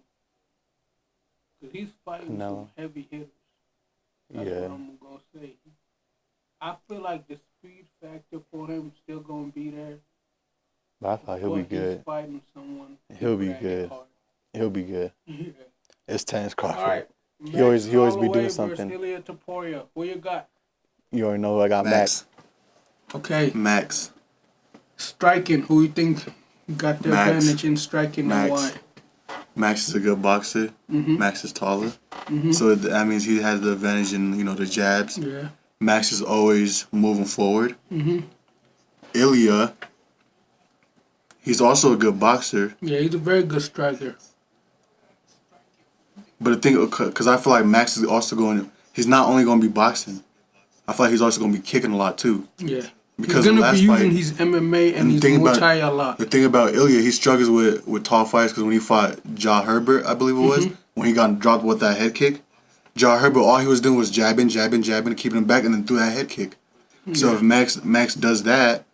because he's fighting some heavy hitters. That's what I'm gonna say. I feel like the speed factor for him is still gonna be there. But I thought he'll be good. He's fighting someone. He'll be good. He'll be good. Yeah. It's Terrence Crawford. All right. He always be doing something. Ilya Topuria. Who you got? You already know who I got. Max. Okay. Max. Striking. Who you think got the advantage in striking and why? Max is a good boxer. Mm-hmm. Max is taller. Mm-hmm. So that means he has the advantage in, the jabs. Yeah. Max is always moving forward. Mm-hmm. Ilya, he's also a good boxer. Yeah, he's a very good striker. But the thing, because I feel like Max is also he's not only going to be boxing. I feel like he's also going to be kicking a lot too. Yeah. Because he's going to be using his MMA and his Muay Thai a lot. The thing about Ilya, he struggles with tall fighters because when he fought Ja Herbert, I believe it was, when he got dropped with that head kick, Ja Herbert, all he was doing was jabbing, keeping him back, and then threw that head kick. Yeah. So if Max does that,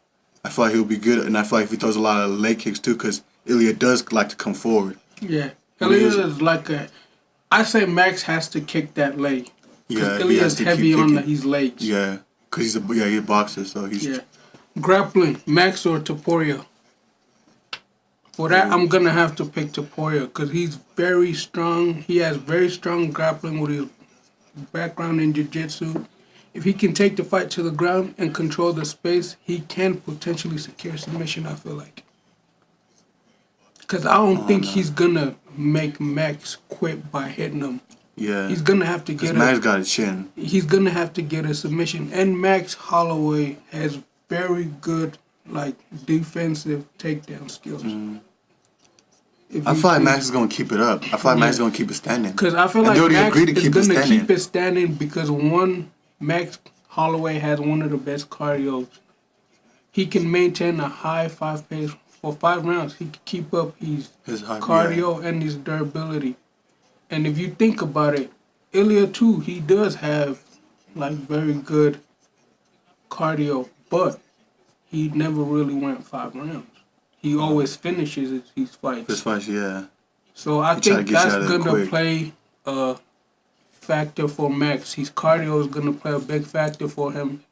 I feel like he'll be good, and I feel like if he throws a lot of leg kicks too, because Ilya does like to come forward. Yeah. Ilya is like I say Max has to kick that leg. Yeah, Ilya is heavy on his legs. Yeah, Cause he's a boxer, so he's Yeah. Grappling, Max or Topuria? For that, I'm gonna have to pick Topuria because he's very strong. He has very strong grappling with his background in jiu-jitsu. If he can take the fight to the ground and control the space, he can potentially secure submission, I feel like. Because I don't think he's gonna make Max quit by hitting him. yeah. He's gonna have to Cause get Max got a chin. he's gonna have to get a submission. And Max Holloway has very good like defensive takedown skills. I feel like Max is gonna keep it up. I feel like Max is gonna keep it standing. Because I feel And like they already Max agreed to is keep it gonna standing. keep it standing because one, Max Holloway has one of the best cardios. He can maintain a high 5 pace for 5 rounds. He can keep up his high cardio and his durability. And if you think about it, Ilya too, he does have like very good cardio, but he never really went 5 rounds. He always finishes his fights. This fight, yeah. So I He try to think get you that's out of there gonna quick. play a factor for Max. His cardio is gonna play a big factor for him,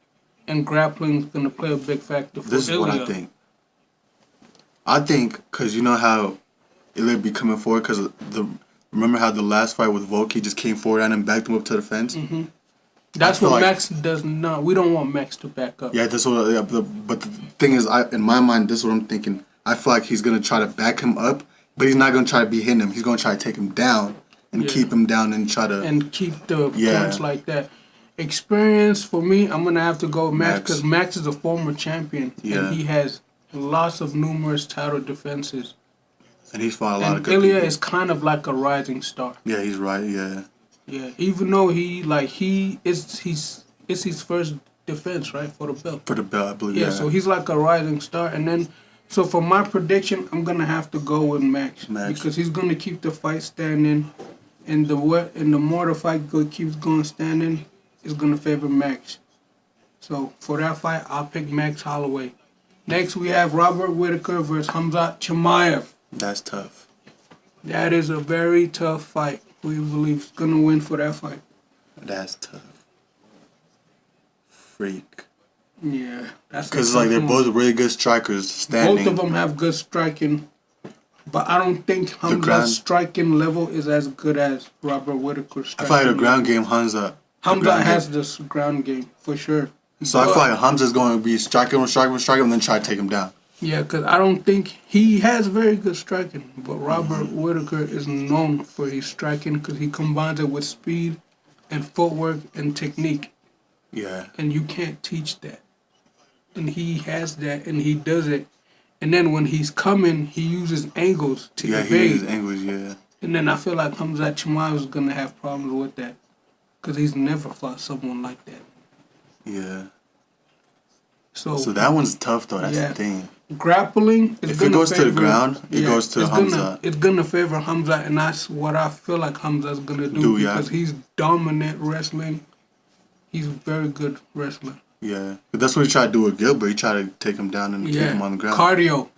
and grappling is gonna play a big factor for This is what I Ilya. think. I think because you know how Ilya be coming forward because remember how the last fight with Volky just came forward and backed him up to the fence. That's feel what like- Max does not. We don't want Max to back up. Yeah, that's what. Yeah, but the thing is, in my mind, this is what I'm thinking. I feel like he's gonna try to back him up, but he's not gonna try to be hitting him. He's gonna try to take him down and Yeah. keep him down and try to. And keep the Yeah. points like that. Experience for me, I'm gonna have to go with Max Max. because Max is a former champion Yeah. and he has lots of numerous title defenses. And he's fought a lot of And good Ilya people. is kind of like a rising star. Yeah, he's right. Yeah. Yeah, even though it's his first defense, right, for the belt. For the belt, I believe. Yeah, so he's like a rising star. And then, so for my prediction, I'm gonna have to go with Max, Max. because he's gonna keep the fight standing, and the more the fight keeps going standing, it's gonna favor Max. So for that fight, I'll pick Max Holloway. Next, we have Robert Whitaker versus Khamzat Chimaev. That's tough. That is a very tough fight. We believe is gonna win for that fight. That's tough. Freak. Yeah, that's Because a like they're tough one. both really good strikers standing. Both of them have good striking, but I don't think ground- Hamza's striking level is as good as Robert Whitaker's I striking. feel like the ground level. game, Hamza. Hamza has this ground game for sure. So I But- feel like Hamza's going to be striking, and then try to take him down. Yeah, because I don't think he has very good striking, but Robert Whitaker is known for his striking because he combines it with speed and footwork and technique, Yeah. and you can't teach that. And he has that, and he does it. And then when he's coming, he uses angles to Yeah, he evade. uses angles, yeah. And then I feel like Khamzat Chimaev is gonna have problems with that, because he's never fought someone like that. Yeah. So, So that one's tough, though. That's Yeah. the thing. grappling is If gonna it goes to the favor- ground, it goes to it's Khamzat. It's gonna favor Khamzat, and that's what I feel like Khamzat's gonna do Yeah. because he's dominant wrestling. He's a very good wrestler. Yeah. But that's what he tried to do with Gilbert. He tried to take him down and keep Yeah, him on the ground. cardio.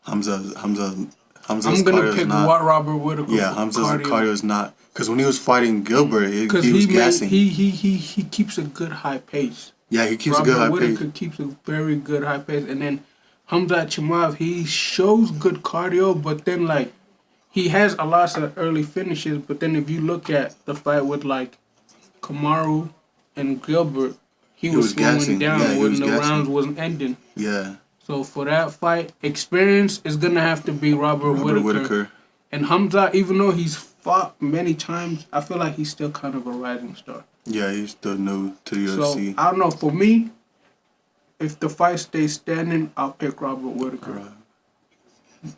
Hamza's I'm cardio gonna is pick not. Robert Whitaker. Yeah, for Hamza's cardio is not. Because when he was fighting Gilbert, he Because was gassing. he keeps a good high pace. Yeah, he keeps Robert a good high Whitaker pace. keeps a very good high pace, and then Khamzat Chimaev, he shows good cardio, but then like he has a lot of early finishes. But then if you look at the fight with like Kamaru and Gilbert, he was slowing gassing. down Yeah, he when was the gassing. rounds wasn't ending. Yeah. So for that fight, experience is gonna have to be Robert Whitaker. And Khamzat, even though he's fought many times, I feel like he's still kind of a rising star. Yeah, he's still new to the So UFC. I don't know. For me, if the fight stays standing, I'll pick Robert Whitaker. Right.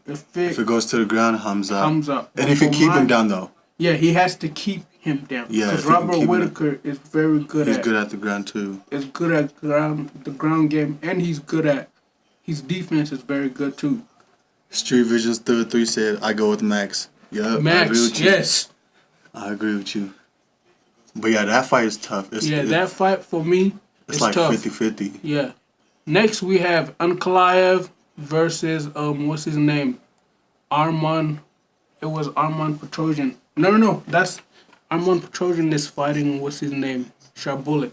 If If it goes to the ground, Hamza. Khamzat, And if you for keep mine- him down, though, yeah, he has to keep him down. Yeah, because if he can Robert keep him Whitaker is very good he's at good at the ground, too. is good at the ground game, and he's good at his defense is very good too. Street Visions 33 said, I go with Max. Yup, I agree Max, with you. yes, I agree with you. But yeah, that fight is tough. that fight for me it's is like tough. 50-50. Yeah. Next we have Ankalaev versus what's his name? Arman. It was Arman Petrosian. No, that's Arman Petrosian is fighting what's his name? Sharbulik.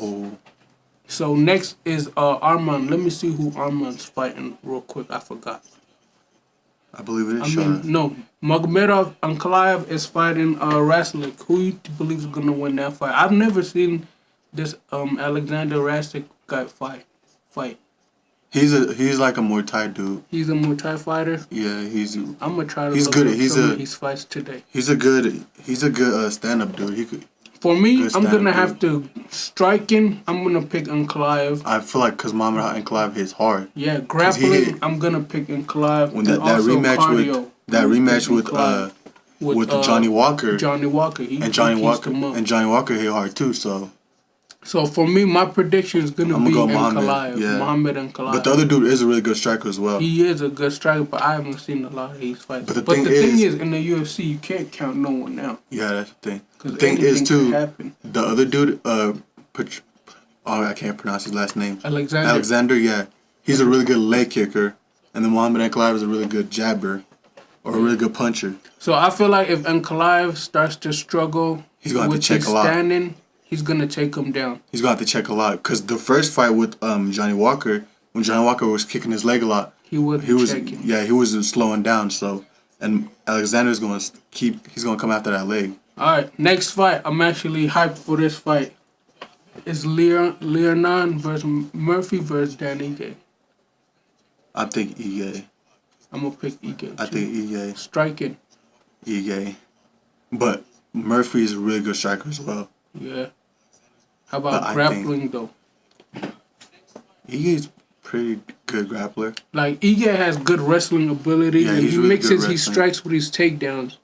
Oh, So next is Arman. Let me see who Arman's fighting real quick. I forgot. I believe it is I Shah. mean, no. Magomedov Ankalaev is fighting Raslik. Who you believe is gonna win that fight? I've never seen this Alexander Raslik guy fight. He's like a Muay Thai dude. He's a Muay Thai fighter. Yeah, I'm gonna try to he's look good. up some of his fights today. He's a good stand up dude. He could. For me, Good I'm gonna stand-up have to striking. I'm gonna pick Ankalaev. I feel like because Muhammad Ankalaev hits hard. Yeah, grappling. I'm gonna pick Ankalaev. When that rematch with Johnny Walker. Johnny Walker. Johnny Walker hit hard too. So for me, my prediction is gonna be Ankalaev. Yeah. Muhammad Ankalaev. But the other dude is a really good striker as well. He is a good striker, but I haven't seen a lot of his fights. But the thing thing is, in the UFC, you can't count no one out. Yeah, that's the thing. The 'Cause thing is anything too, could happen. the other dude, I can't pronounce his last name. Alexander. Yeah, he's a really good leg kicker, and then Muhammad Ankalaev is a really good jabber, or a really good puncher. So I feel like if Ankalaev starts to struggle He's gonna have to with check his a lot. standing, he's gonna take him down. He's gonna have to check a lot because the first fight with Johnny Walker, when Johnny Walker was kicking his leg a lot, He was checking. he was slowing down. So, and Alexander's he's gonna come after that leg. All right, next fight. I'm actually hyped for this fight. It's Leonon versus Murphy versus Dan Ige. I think Ige. I'm gonna pick Ige. I think Ige. Striking. Ige. But Murphy is a really good striker as well. Yeah. How But about I grappling though? Ige's pretty good grappler. Like Ige has good wrestling ability, Yeah, and he's he really mixes, good he wrestling. strikes with his takedowns.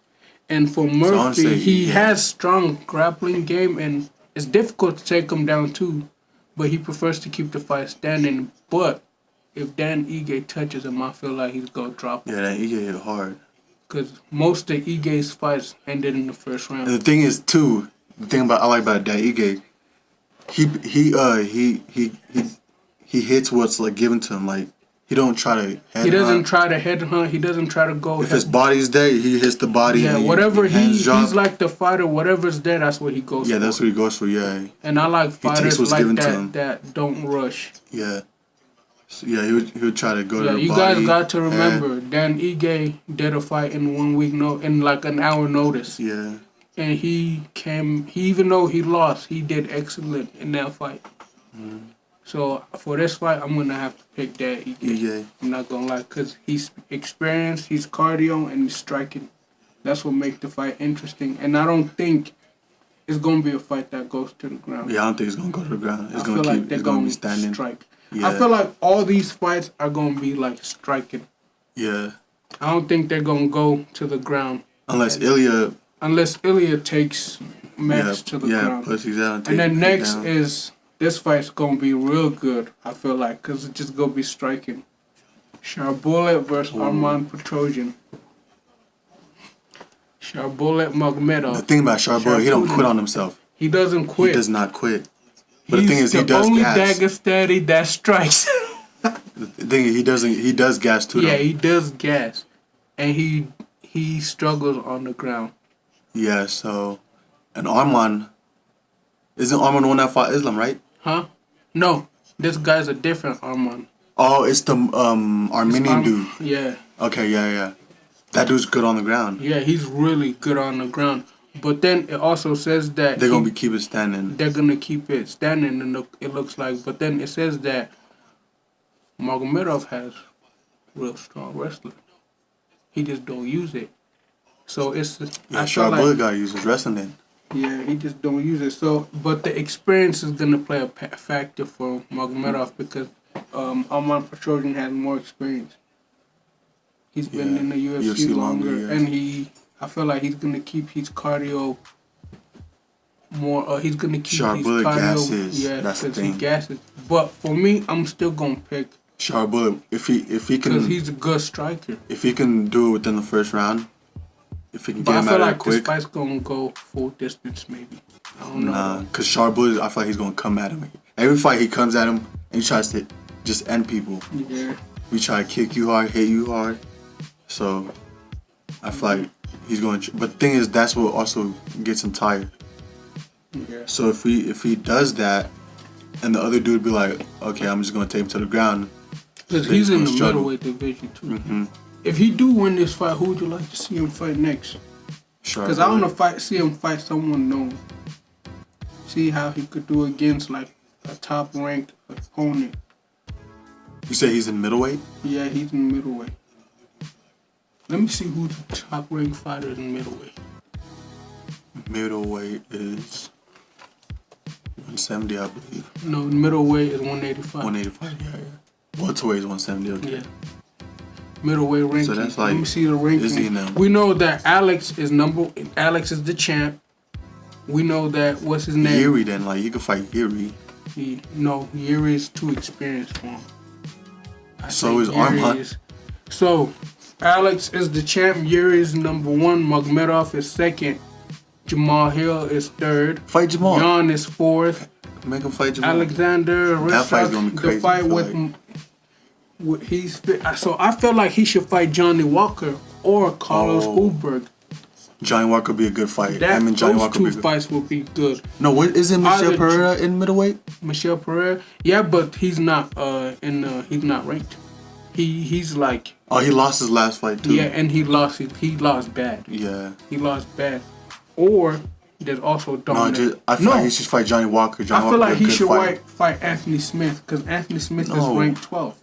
And for Murphy, honestly, he yeah. has strong grappling game, and it's difficult to take him down too. But he prefers to keep the fight standing. But if Dan Ige touches him, I feel like he's gonna drop him. Yeah, that Ige hit hard. Because most of Ige's fights ended in the first round. And the thing is too, I like about that Ige, he hits what's like given to him. Like he don't try to head He doesn't hunt. try to head hunt. He doesn't try to go. If his body's there, he hits the body. yeah, and whatever hands drop. he's like the fighter. Whatever's there, that's what he goes for. Yeah, that's what he goes for. Yeah, And I like takes fighters what's like given to him. that don't rush. yeah. So, yeah, he would try to go Yeah, to the you body. guys got to head. remember, Dan Ige did a fight in 1 week in like an hour notice. Yeah. And he even though he lost, he did excellent in that fight. So for this fight, I'm gonna have to pick that Ige. Ige. I'm not gonna lie, because he's experienced, he's cardio, and he's striking. That's what makes the fight interesting. And I don't think it's gonna be a fight that goes to the ground. Yeah, I don't think it's gonna go to the ground. It's I gonna feel like keep. they're It's gonna gonna be standing. strike. Yeah. I feel like all these fights are gonna be like striking. Yeah. I don't think they're gonna go to the ground Unless Ilya. Ilya takes Max to the ground. Puts his out And then next down. is this fight's gonna be real good. I feel like because it's just gonna be striking. Sharbulet versus Arman Petrosian. Sharbulet Magomedov. The thing about Sharboy, he don't quit on himself. He doesn't quit. He does not quit. But He's the thing is, he the does only gas. Dagestani that strikes. The thing is, he does gas too. Yeah, though. he does gas, and he struggles on the ground. Yeah. So, and isn't Arman the one that fought Islam, right? Huh? No, this guy's a different Arman. Oh, it's the Armenian dude. Yeah. Okay, yeah. That dude's good on the ground. Yeah, he's really good on the ground. But then it also says that They're gonna keep it standing. they're gonna keep it standing, and it looks like. But then it says that Magomedov has real strong wrestling. He just don't use it. So it's Yeah, I feel Sharboy like, guy uses wrestling then. yeah, he just don't use it. So, but the experience is gonna play a factor for Magomedov because Arman Petrosian has more experience. He's been Yeah, in the UFC, UFC longer, longer, yeah. and I feel like he's gonna keep his cardio more. He's gonna keep Sharp his bullet cardio. gases, Yeah, that's the because he thing. gasses. But for me, I'm still gonna pick Sharboy, if he because can he's a good striker. if he can do it within the first round, if he can But get I him feel out of there like this quick. fight's gonna go full distance, maybe. I don't know. Nah, cause Sharboy, I feel like he's gonna come at him. Every fight he comes at him and he tries to just end people. Yeah. We try to kick you hard, hit you hard. So I feel like he's going. But the thing is, that's what also gets him tired. Yeah. So if he does that, and the other dude be like, okay, I'm just gonna take him to the ground. Because Then he's in the struggle. middleweight division too. If he do win this fight, who would you like to see him fight next? Sure. Because I want to see him fight someone known. See how he could do against like a top ranked opponent. You say he's in middleweight? Yeah, he's in middleweight. Let me see who the top ranked fighter is in middleweight. Middleweight is 170, I believe. No, middleweight is 185. 185, yeah. Welterweight is 170, okay. Yeah. Middleweight ranking. So that's like Let me see the ranking. Izzy and them. We know that Alex is the champ. We know that what's his name? Yuri then, like you could fight Yuri. Yuri is too experienced for him. So is Armand. So Alex is the champ. Yuri is number 1. Magomedov is 2nd. Jamal Hill is 3rd. Fight Jamal. Jan is 4th. Make him fight Jamal. Alexander That fight's gonna be crazy. The fight so I feel like he should fight Johnny Walker or Carlos Ulberg. Johnny Walker would be a good fight. Johnny Those Walker two be good. fights will be good. No, what isn't Michelle Pereira in middleweight? Michelle Pereira, yeah, but he's not he's not ranked. He's like he lost his last fight too. Yeah, and he lost bad. Yeah. He lost bad. Or there's also Dominic. I feel like he should fight Johnny Walker. I feel like he should fight Anthony Smith because Anthony Smith is ranked 12th.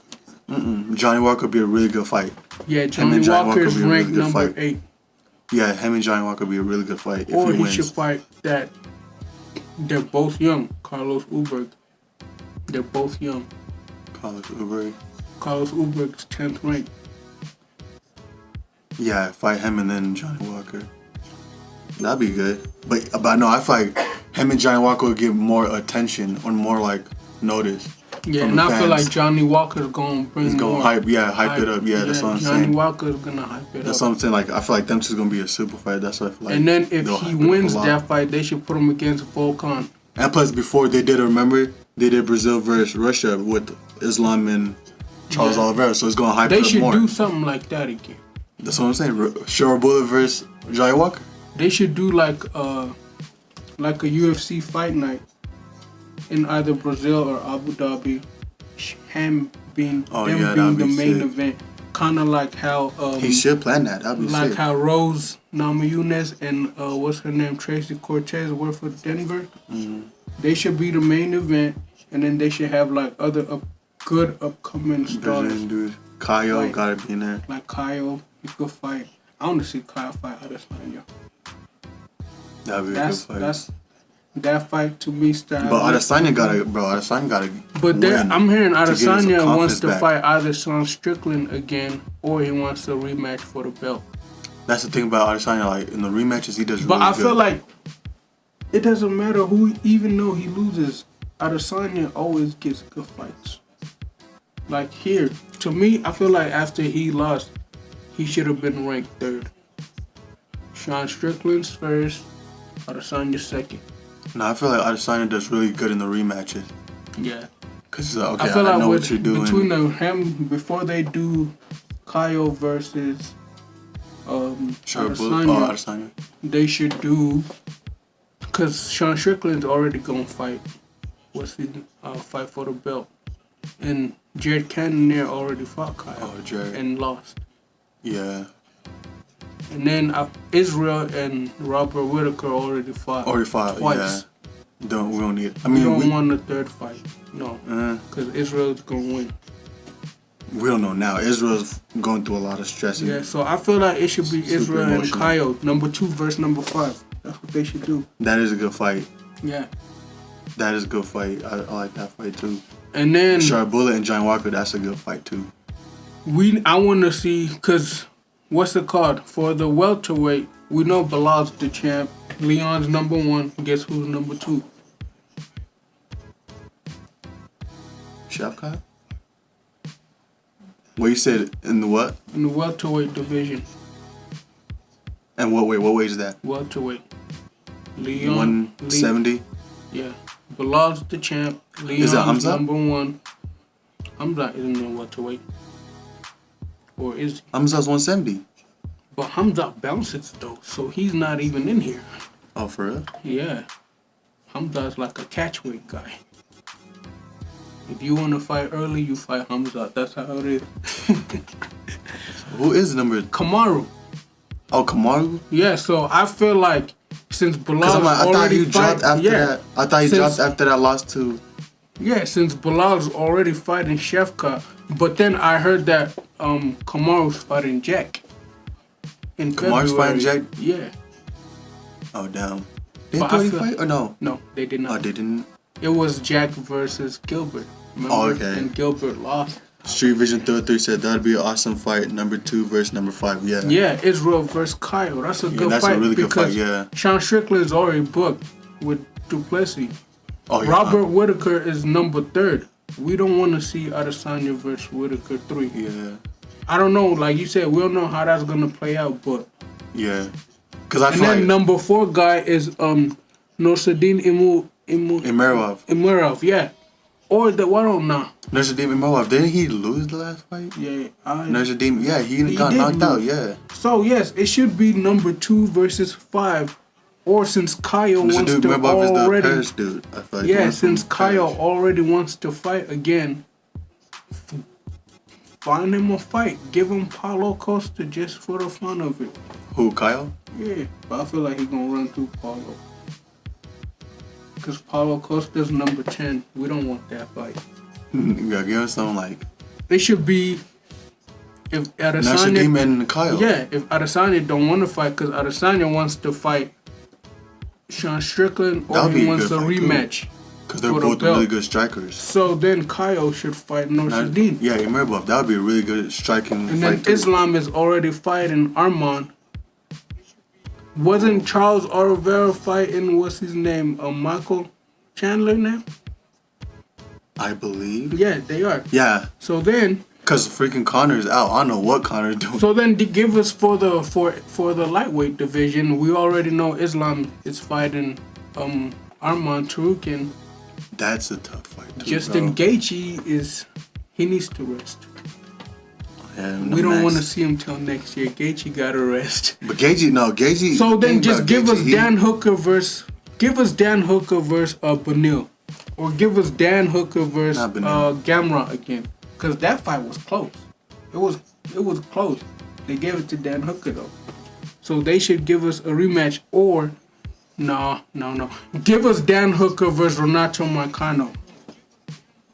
Johnny Walker would be a really good fight. Yeah, Johnny Walker is ranked number 8. Yeah, him and Johnny Walker would be a really good fight if or he wins. Should fight that. They're both young. Carlos Ulberg. They're both young. Carlos Ulberg. Carlos Ulberg's 10th ranked. Yeah, fight him and then Johnny Walker. That'd be good. But no, I feel like him and Johnny Walker would get more attention or more like notice. Yeah, and I feel like Johnny Walker's gonna bring more hype it up. Yeah, that's what I'm saying. Johnny Walker's gonna hype it up. That's what I'm saying. Like I feel like them two's gonna be a super fight. That's what I feel like. And then if he wins that fight, they should put him against Volkan. And plus, before they did, remember they did Brazil versus Russia with Islam and Charles Oliveira, so it's gonna hype it up more. They should do something like that again. That's what I'm saying. Sharabula versus Johnny Walker. They should do like a UFC fight night in either Brazil or Abu Dhabi. Him being the main event, kind of like how he should plan that. That'd be like sick. how Rose Namajunas and what's her name, Tracy Cortez work for Denver. They should be the main event, and then they should have like other good upcoming stars. Brazilian dude, Kyle gotta be in there. Like Kyle, he could fight. I want to see Kyle fight Adesanya. That'd be a good fight. That fight to me started. But Adesanya gotta. But I'm hearing Adesanya wants to fight either Sean Strickland again or he wants a rematch for the belt. That's the thing about Adesanya. Like in the rematches, he does. But really I feel like it doesn't matter who, even though he loses, Adesanya always gets good fights. Like here, to me, I feel like after he lost, he should have been ranked 3rd. Sean Strickland's 1st, Adesanya 2nd. No, I feel like Adesanya does really good in the rematches. Yeah. Cause he's like, okay, I feel like know what you're doing. Between him before they do Kyle versus Adesanya, they should do, because Sean Strickland's already gonna fight. Fight for the belt, and Jared Cannonier already fought Kyle and lost. Yeah. And then Israel and Robert Whittaker already fought. Twice. Yeah. We don't need. We don't want a 3rd fight. No. Because Israel's gonna win. We don't know now. Israel's going through a lot of stress. Yeah. So I feel like it should be Israel and Kyle, number 2 versus number 5. That's what they should do. That is a good fight. Yeah. That is a good fight. I like that fight too. And then Sharabula and Johnny Walker. That's a good fight too. I want to see, because what's it called? For the welterweight, we know Bilal's the champ. Leon's number 1. Guess who's number 2? Shavkat? What you said in the what? In the welterweight division. And what weight is that? Welterweight. Leon. 170? Yeah. Bilal's the champ. Leon's number 1. Hamza isn't in welterweight. Or is he? Hamza's 170. But Hamza bounces though, so he's not even in here. Oh, for real? Yeah. Hamza's like a catchweight guy. If you want to fight early, you fight Hamzat. That's how it is. Who is number? Kamaru. Oh, Kamaru. Yeah, so I feel like since Bilal I thought already he dropped after that. I thought he dropped after that loss to. Yeah, since Bilal's already fighting Shefka, but then I heard that Kamaru's fighting Jack. In Kamaru's February. fighting Jack. Yeah. Oh damn. Did But he fight or no? No, they did not. Oh, they didn't. It was Jack versus Gilbert. Remember? Oh, okay. And Gilbert lost. Street Vision 33 said that'd be an awesome fight. Number 2 versus number 5. Yeah. Yeah, Israel versus Kyle. That's a good that's fight. a really good fight. Because Yeah. Sean Strickland's already booked with Duplessis. Oh yeah. Robert Whitaker is number 3. We don't want to see Adesanya versus Whitaker 3. Yeah. I don't know. Like you said, we don't know how that's gonna play out, but. Yeah. Cause I And feel then like number 4 guy is Nursuddin Imirov. Imirov, yeah. Or the what on now? Nursuddin Imirov. Didn't he lose the last fight? Yeah, Nursuddin. Yeah, he got did knocked out. lose. Yeah. So yes, it should be number 2 versus 5, or since Kyle wants Nursuddin to Imirov is the already. Paris dude. I feel like Yeah, he since from Kyle Paris. already wants to fight again, find him a fight. Give him Paulo Costa just for the fun of it. Who, Kyle? Yeah, but I feel like he's gonna run through Paulo. Because Paulo Costa's number 10. We don't want that fight. You gotta give him something like It should be if Nursuddin Adesanya. and Kyle. Yeah, if Adesanya don't want to fight, because Adesanya wants to fight Sean Strickland, or That'd be he a wants a good fight, too. rematch. Because they're for the both belt. really good strikers. So then Kyle should fight Nursuddin. Yeah, Imirov. That would be a really good striking And fight. then too. Islam is already fighting Arman. Wasn't Charles Oliveira fighting, what's his name, Michael Chandler now? I believe. Yeah, they are. Yeah, So then, because freaking Connor's out. I don't know what Connor's doing. to give us for the lightweight division, we already know Islam is fighting Arman Tarukin. That's a tough fight. Too, Justin bro. Gaethje he needs to rest. Yeah, We don't want to see him till next year. Gaethje got to rest. But Gaethje. So the then thing just about give us Gaethje, Dan Hooker versus Benil, or give us Dan Hooker versus Not Beneil. Gamrot again, because that fight was close. It was close. They gave it to Dan Hooker though, so they should give us a rematch. Or no, give us Dan Hooker versus Renato Moicano.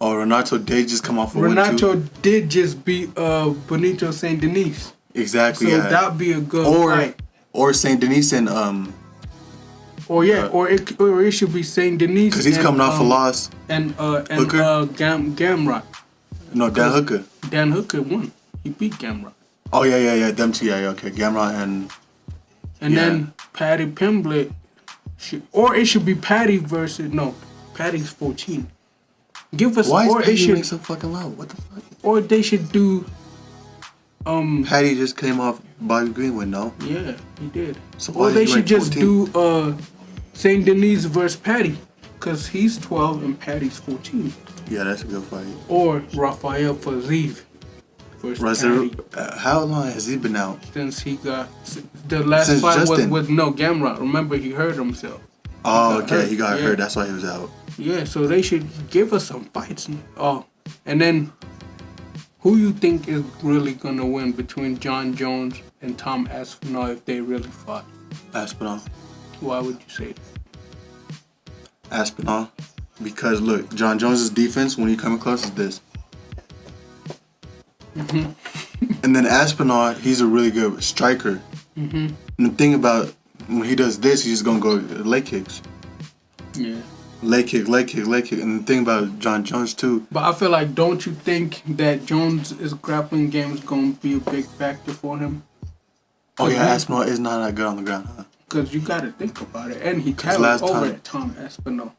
Oh, Renato did just come off a win Renato too. did just beat Benito Saint Denis, Exactly. so Yeah. that'd be a good fight. Or Saint Denis and Or it should be Saint Denis. because he's coming off a loss. And Hooker? Gamrot. No, Dan Hooker. Dan Hooker won. He beat Gamrot. Oh yeah. Them two. Yeah. Okay. Gamrot and And Yeah. then Patty Pimblett or it should be Patty versus Patty's 14. Give us why is or it Patty should being so fucking loud? What the fuck? or they should do Patty just came off Bobby Greenwood. No. yeah, he did. So Or why they is he should ranked just 14? do Saint Denis versus Patty, cause he's 12 and Patty's 14. Yeah, that's a good fight. Or Rafael Faziev versus Russell, Patty. how long has he been out? Since he got the last Since fight Justin. was with Gamrot. Remember, he hurt himself. Oh, got okay. hurt, He got yeah. hurt. That's why he was out. Yeah, so they should give us some fights. Oh, and then who you think is really gonna win between John Jones and Tom Aspinall if they really fought? Aspinall. Why would you say that? Aspinall. Because look, John Jones' defense when he coming close is this. And then Aspinall, he's a really good striker. And the thing about when he does this, he's just gonna go leg kicks. Yeah. Leg kick. And the thing about John Jones too, But I feel like, don't you think that Jones' grappling game is gonna be a big factor for him? oh yeah, Aspinall is not that good on the ground, huh? Because you gotta think about it. And he Because carried last over time- at Tom Aspinall.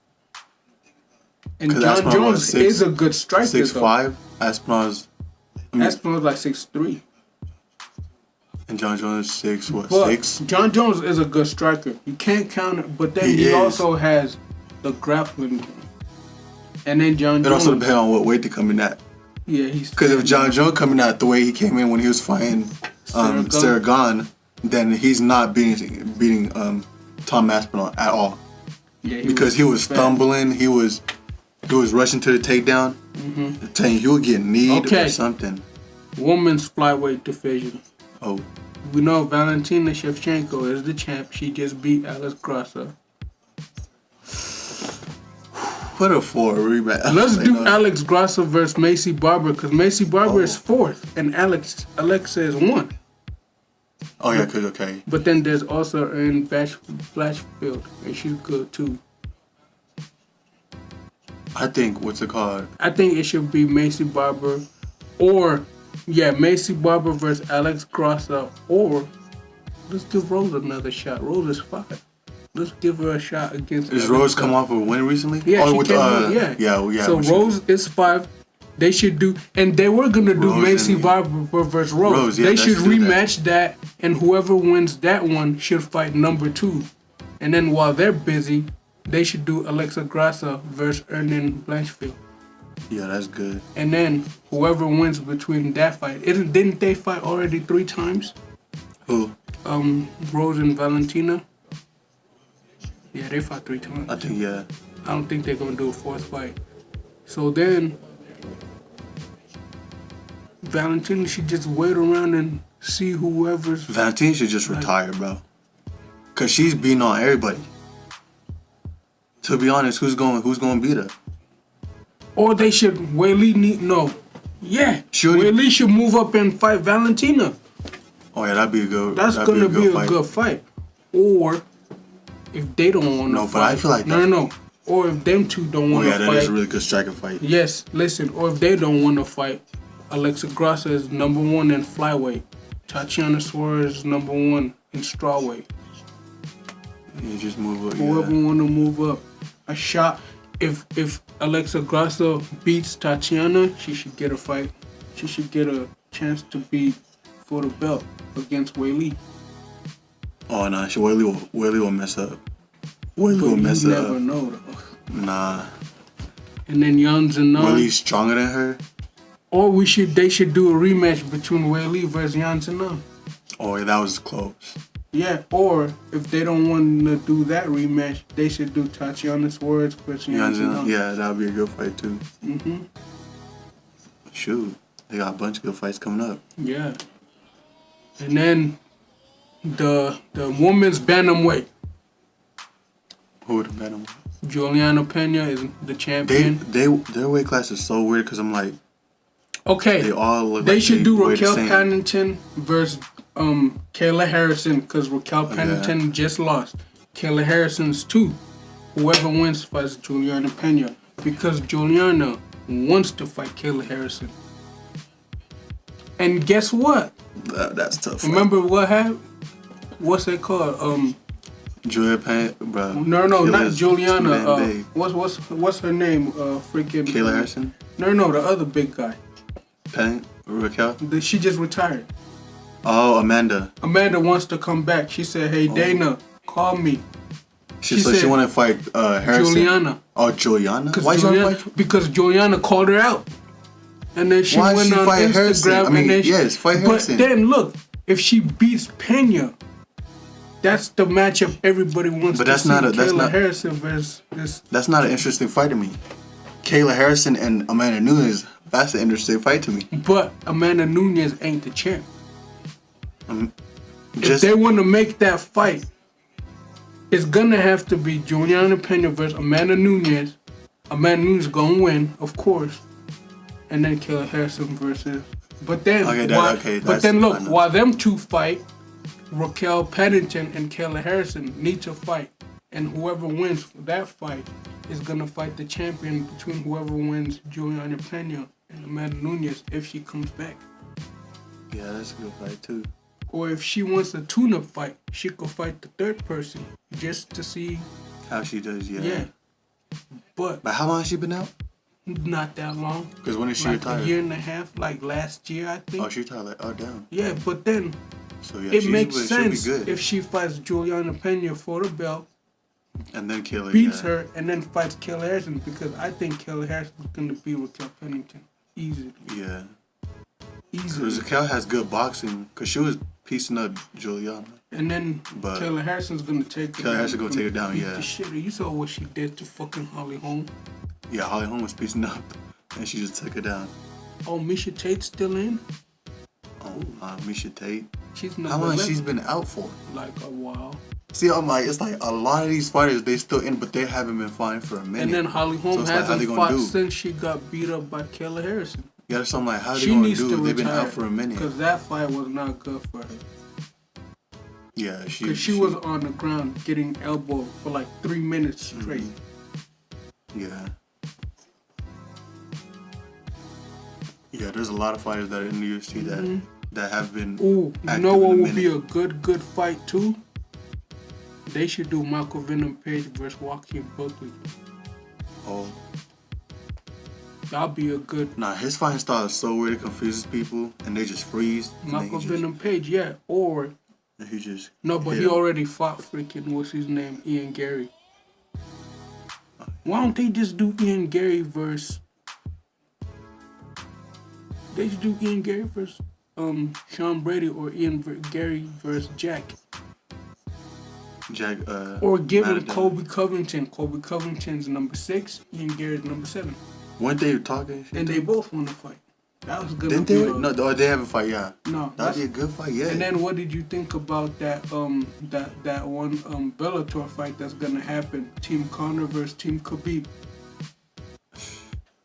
And 'Cause John Aspinall was Jones 6'- is a good striker, 6'5". Aspinall's Aspinall's like 6'3". and John Jones 6 what But 6? John Jones is a good striker. You can't count it, but then He he is. also has the grappling game. And then John It Jones. also depends on what weight they come in at. Yeah, he's. Because if John Jones coming out the way he came in when he was fighting Saragon, then he's not beating Tom Aspinall at all. Yeah, Because he was fast. stumbling, he was rushing to the takedown. I'm telling you, he'll get kneed or something. Women's flyweight division. Oh. We know Valentina Shevchenko is the champ. She just beat Alex Grasso. Put her for a rematch. Let's do Alex Grasso versus Macy Barber, because Macy Barber is 4th and Alexa is 1. Oh yeah, okay. But then there's also Erin Blanchfield, and she's good too. I think, what's it called? I think it should be Macy Barber, or Macy Barber versus Alex Grasso, or let's give Rose another shot. Rose is 5. Let's give her a shot against. Is Rose come off a win recently? Yeah, she came out, yeah. So Rose is 5. They should do, and they were gonna do Rose Macy Barber versus Rose. Yeah, they should rematch that, and whoever wins that one should fight number 2. And then while they're busy, they should do Alexa Grasso versus Erin Blanchfield. Yeah, that's good. And then whoever wins between that fight, didn't they fight already 3 times? Who? Rose and Valentina. Yeah, they fought 3 times. I think, yeah. I don't think they're gonna do a 4th fight. So then Valentina should just wait around and see whoever's. Valentina should just retire, bro. Cause she's beating on everybody. To be honest, who's going to beat her? Or they should Weili should move up and fight Valentina. Oh yeah, that'd be a good. That's gonna be a good fight. Or if they don't want to fight. No, but I feel like no. Or if them two don't want to fight. Oh yeah, that is a really good striking fight. Yes, listen. Or if they don't want to fight, Alexa Grasso is number 1 in flyweight. Tatiana Suarez is number 1 in strawweight. You just move up. Whoever want to move up, a shot. If Alexa Grasso beats Tatiana, she should get a fight. She should get a chance to beat for the belt against Weili. Oh no, Weili will mess up. Weili will mess you up. never know though. Nah. And then Yan Zhenan. Weili's stronger than her. Or they should do a rematch between Weili versus Yan Zhenan. Oh yeah, that was close. Yeah, or if they don't want to do that rematch, they should do Tatiana Suarez versus Yan Zhenan. Yeah, that would be a good fight too. Mm-hmm. Shoot, they got a bunch of good fights coming up. Yeah. And then the women's bantamweight. Who would the bantamweight? Juliana Pena is the champion. Their weight class is so weird because I'm like, okay, they all look. They like should do weigh the Raquel same. Pennington versus Kayla Harrison, because Raquel Pennington just lost. Kayla Harrison's 2. Whoever wins fights Juliana Pena, because Juliana wants to fight Kayla Harrison. And guess what? That's tough. Remember what happened? What's it called? Julia Payne, bro. No, not Juliana. Big. What's her name? Freaking Kayla Harrison. No, the other big guy. Payne, Raquel. She just retired. Oh, Amanda. Amanda wants to come back. She said, "Hey, Dana, call me." She want to fight Harrison. Juliana. Oh, Juliana. Why because Juliana called her out, and then she went on Instagram Harrison? and then fight Harrison. But then look, if she beats Pena, that's the matchup everybody wants. But to that's see. not a Kayla Harrison versus this. That's not an interesting fight to me. Kayla Harrison and Amanda Nunes. That's an interesting fight to me. But Amanda Nunes ain't the champ. If they want to make that fight, it's gonna have to be Juliana Pena versus Amanda Nunes. Amanda Nunes gonna win, of course, and then Kayla Harrison versus. But then, while them two fight, Raquel Pennington and Kayla Harrison need to fight, and whoever wins that fight is gonna fight the champion between whoever wins Juliana Pena and Amanda Nunes if she comes back. Yeah, that's a good fight too. Or if she wants a tune-up fight, she could fight the third person just to see how she does. Yeah. But how long has she been out? Not that long. Because when did she retire? A year and a half, like last year, I think. Oh, she retired. Damn. Yeah, but then it makes sense if she fights Juliana Pena for the belt, and then beats her, and then fights Kayla Harrison, because I think Kayla Harrison is going to beat Raquel Pennington easily. Yeah. Easily. Because Raquel has good boxing, because she was piecing up Juliana. And then Kayla Harrison's going to take her down. Kayla Harrison's going to take her down, yeah. You saw what she did to fucking Holly Holm. Yeah, Holly Holm was piecing up and she just took her down. Oh, Misha Tate's still in? Oh, Misha Tate. She's How long she's been out for? Like a while. See, I'm like, it's like a lot of these fighters, they still in, but they haven't been fighting for a minute. And then Holly Holm So it's like, how they hasn't gonna fought do? since she got beat up by Kayla Harrison. Yeah, that's something like, how they She gonna needs do? to They've been retire out for a minute. because that fight was not good for her. Yeah, Because she was on the ground getting elbowed for like 3 minutes straight. Yeah. Yeah, there's a lot of fighters that are in the UFC that have been. Ooh, you active know what in a would be a minute. good fight too? They should do Michael Venom Page versus Joaquin Buckley. Oh. That'll be a good Nah, his fighting style is so weird, it confuses people, and they just freeze. Michael Venom Page, yeah. Or And he just. no, but hit he him. already fought freaking what's his name, Ian Gary. Why don't they just do Ian Gary versus? They should do Ian Gary versus Sean Brady or Gary versus Jack. Jack. Or give him Madden. Kobe Covington. Kobe Covington's number 6, Ian Gary's number 7. Weren't they talking? And they both want to fight. That was gonna Didn't be they? a- No, they haven't fight. Yeah. No, That'd be a good fight. Yeah. And then what did you think about that that one Bellator fight that's gonna happen? Team Conor versus Team Khabib.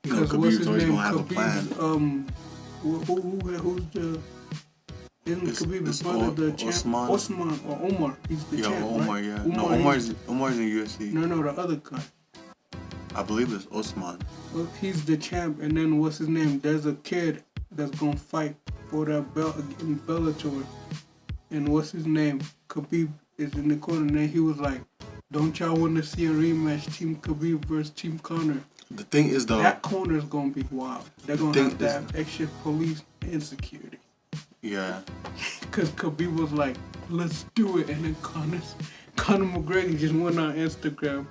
You know, Khabib's always gonna have a plan. Who's the? Isn't Khabib it's brother the champ? Osman. Osman or Omar? He's the champ, Omar. right? Yeah. No, Omar's in UFC. No, the other guy. I believe it's Osman. Well, he's the champ, and then what's his name? There's a kid that's gonna fight for that belt in Bellator, and what's his name? Khabib is in the corner, and then he was like, "Don't y'all want to see a rematch? Team Khabib versus Team Conor." The thing is though. That corner is gonna be wild. They're gonna have to is- have extra police and security. Yeah. Cause Khabib was like, "Let's do it," and then Conor McGregor just went on Instagram.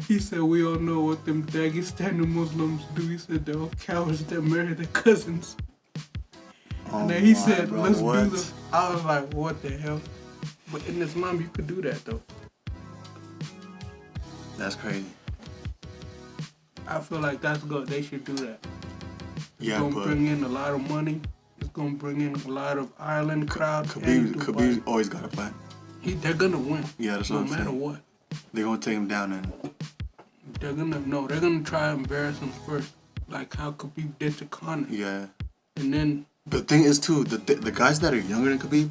He said, "We all know what them Dagestani Muslims do." He said they're all cowards that marry their cousins. Oh And then he my, said, bro, "Let's what? do this." I was like, "What the hell?" But in Islam, you could do that though. That's crazy. I feel like that's good. They should do that. It's Yeah, gonna but bring in a lot of money. It's gonna bring in a lot of Ireland crowd. Khabib's always got a plan. They're gonna win. Yeah, that's no what I'm matter saying. what. They're gonna take him down and. They're gonna try to embarrass him first, like how Khabib did to Conor. Yeah. And then The thing is too, the guys that are younger than Khabib,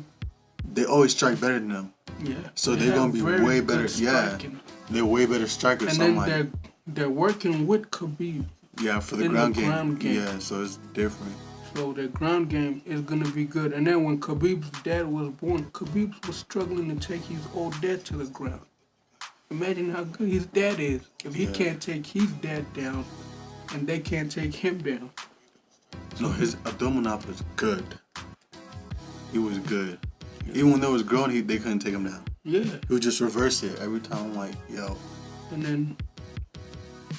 they always strike better than them. yeah. So they they're have gonna be very way good better. Yeah, striking. they're way better strikers. And So I'm then like, they're working with Khabib, yeah, for the in ground the game. ground game. Yeah, so it's different. so their ground game is gonna be good. And then when Khabib's dad was born, Khabib was struggling to take his old dad to the ground. Imagine how good his dad is. If he Yeah. can't take his dad down, and they can't take him down. No, his Abdominop was good. He was good. Even when they was growing, they couldn't take him down. Yeah. He would just reverse it every time. I'm like, yo. And then,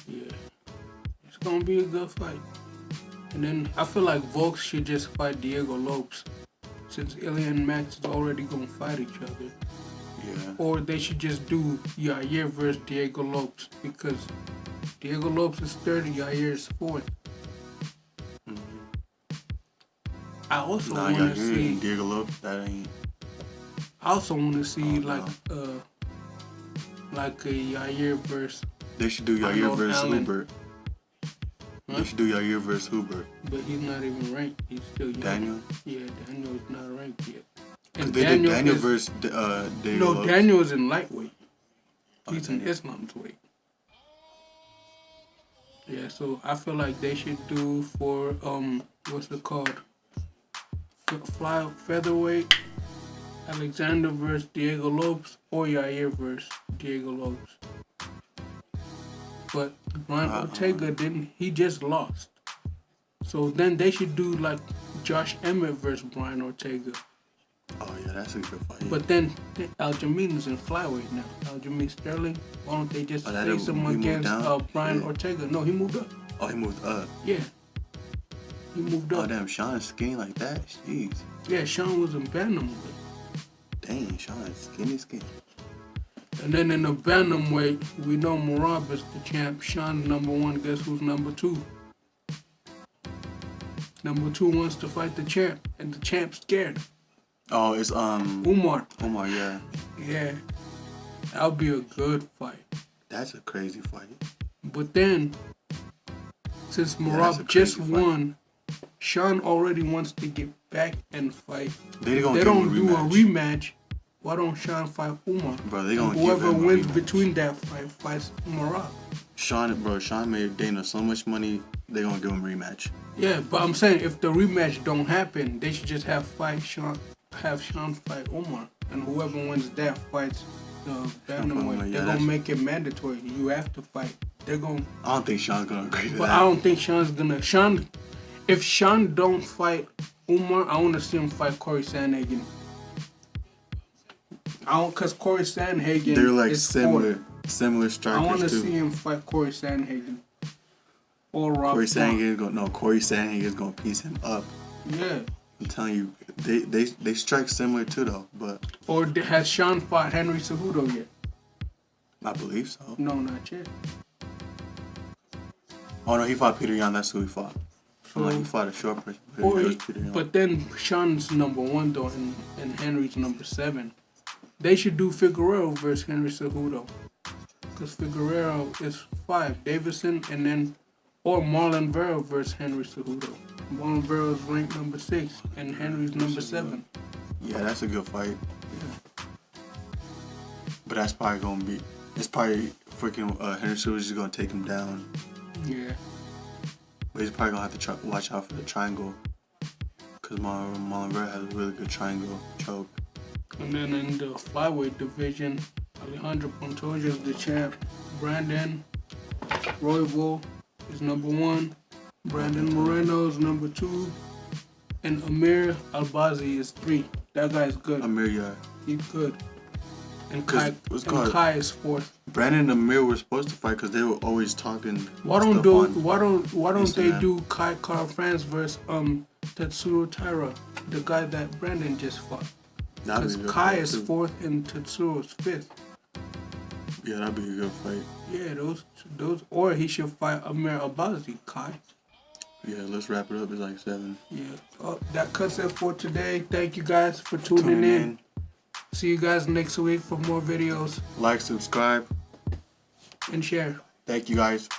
yeah, it's gonna be a good fight. And then I feel like Volks should just fight Diego Lopes, since Ilya and Max is already gonna fight each other. Yeah. Or they should just do Yair versus Diego Lopes, because Diego Lopes is third, Yair is fourth. I also Nah, want y'all to hear see. Diego Lopes? That ain't. I also want to see no. like a Yair versus. They should do Yair Arnold versus Allen. Hubert. Huh? They should do Yair versus Hubert. But he's not even ranked. He's still young. Daniel? Yeah, Daniel is not ranked yet. Cause they did Daniel is, versus Diego No, Lopes. Daniel is in lightweight. He's in Daniel. Islam's weight. Yeah, so I feel like they should do for what's it called? Fly featherweight. Alexander versus Diego Lopes or Yair versus Diego Lopes. But Brian Ortega he just lost. So then they should do like Josh Emmett versus Brian Ortega. Oh yeah, that's a good fight. But then Aljamain is in flyweight now. Aljamain Sterling. Why don't they just face him he moved against down? Brian Yeah. Ortega? No, he moved up. Oh, he moved up. Yeah. He moved Oh up. damn, Sean is skinny like that. Jeez. Yeah, Sean was in bantamweight. Dang, Sean is skinny. And then in the bantamweight, we know Merab is the champ. Sean number one. Guess who's number two? Number 2 wants to fight the champ, and the champ's scared. Oh, it's Umar. Omar, yeah. Yeah, that'll be a good fight. That's a crazy fight. But then, since that's a Marab crazy just fight. won, Sean already wants to get back and fight. They They don't do a rematch. Why don't Sean fight Umar? Bro, they gonna And give whoever him a wins rematch. between that fight fights Marab. Sean made Dana so much money, they gonna give him a rematch. Yeah, but I'm saying if the rematch don't happen, they should just have Sean fight Umar, and whoever wins that fights the bantamweight. Yeah, They're gonna make it mandatory. You have to fight. They're gonna. I don't think Sean's gonna agree to But that. I don't think Sean's gonna. If Sean don't fight Umar, I want to see him fight Corey Sandhagen. Cause Corey Sandhagen. They're like is similar I strikers want to too. see him fight Corey Sandhagen. Or Rob. Corey Sandhagen's gonna piece him up. Yeah. I'm telling you, they strike similar too though, but Or has Sean fought Henry Cejudo yet? I believe so. No, not yet. Oh no, he fought Peter Yan. That's who he fought. So, He fought a short person. or It he, was Peter Yan. but then Sean's number 1 though, and Henry's number 7. They should do Figueroa versus Henry Cejudo, cause Figueroa is 5, Davison, and then or Marlon Vera versus Henry Cejudo. Marlon Vera is ranked number 6, and Henry's number 7. Yeah, that's a good fight. But that's probably gonna be. It's probably freaking Henry Cejudo's just gonna take him down. Yeah. But he's probably gonna have to watch out for the triangle, cause Marlon Vera has a really good triangle choke. And then in the flyweight division, Alejandro Pantoja is the champ. Brandon Royval is number 1. Brandon Moreno is number 2. And Amir Albazi is 3. That guy's good. Amir, yeah. He's good. And 'Cause Kai, Kai is 4th. Brandon and Amir were supposed to fight because they were always talking. Why don't they Instagram. do Kai Car France versus Tetsuro Taira, the guy that Brandon just fought? That'd Because be a good Kai fight, is too. 4th and Tetsuro's 5th. Yeah, that'd be a good fight. Yeah, those, or he should fight Amir Albazi, Kai. Yeah, let's wrap it up. It's like 7. Yeah. That cuts it for today. Thank you guys for tuning in. See you guys next week for more videos Like, subscribe. and share. Thank you guys.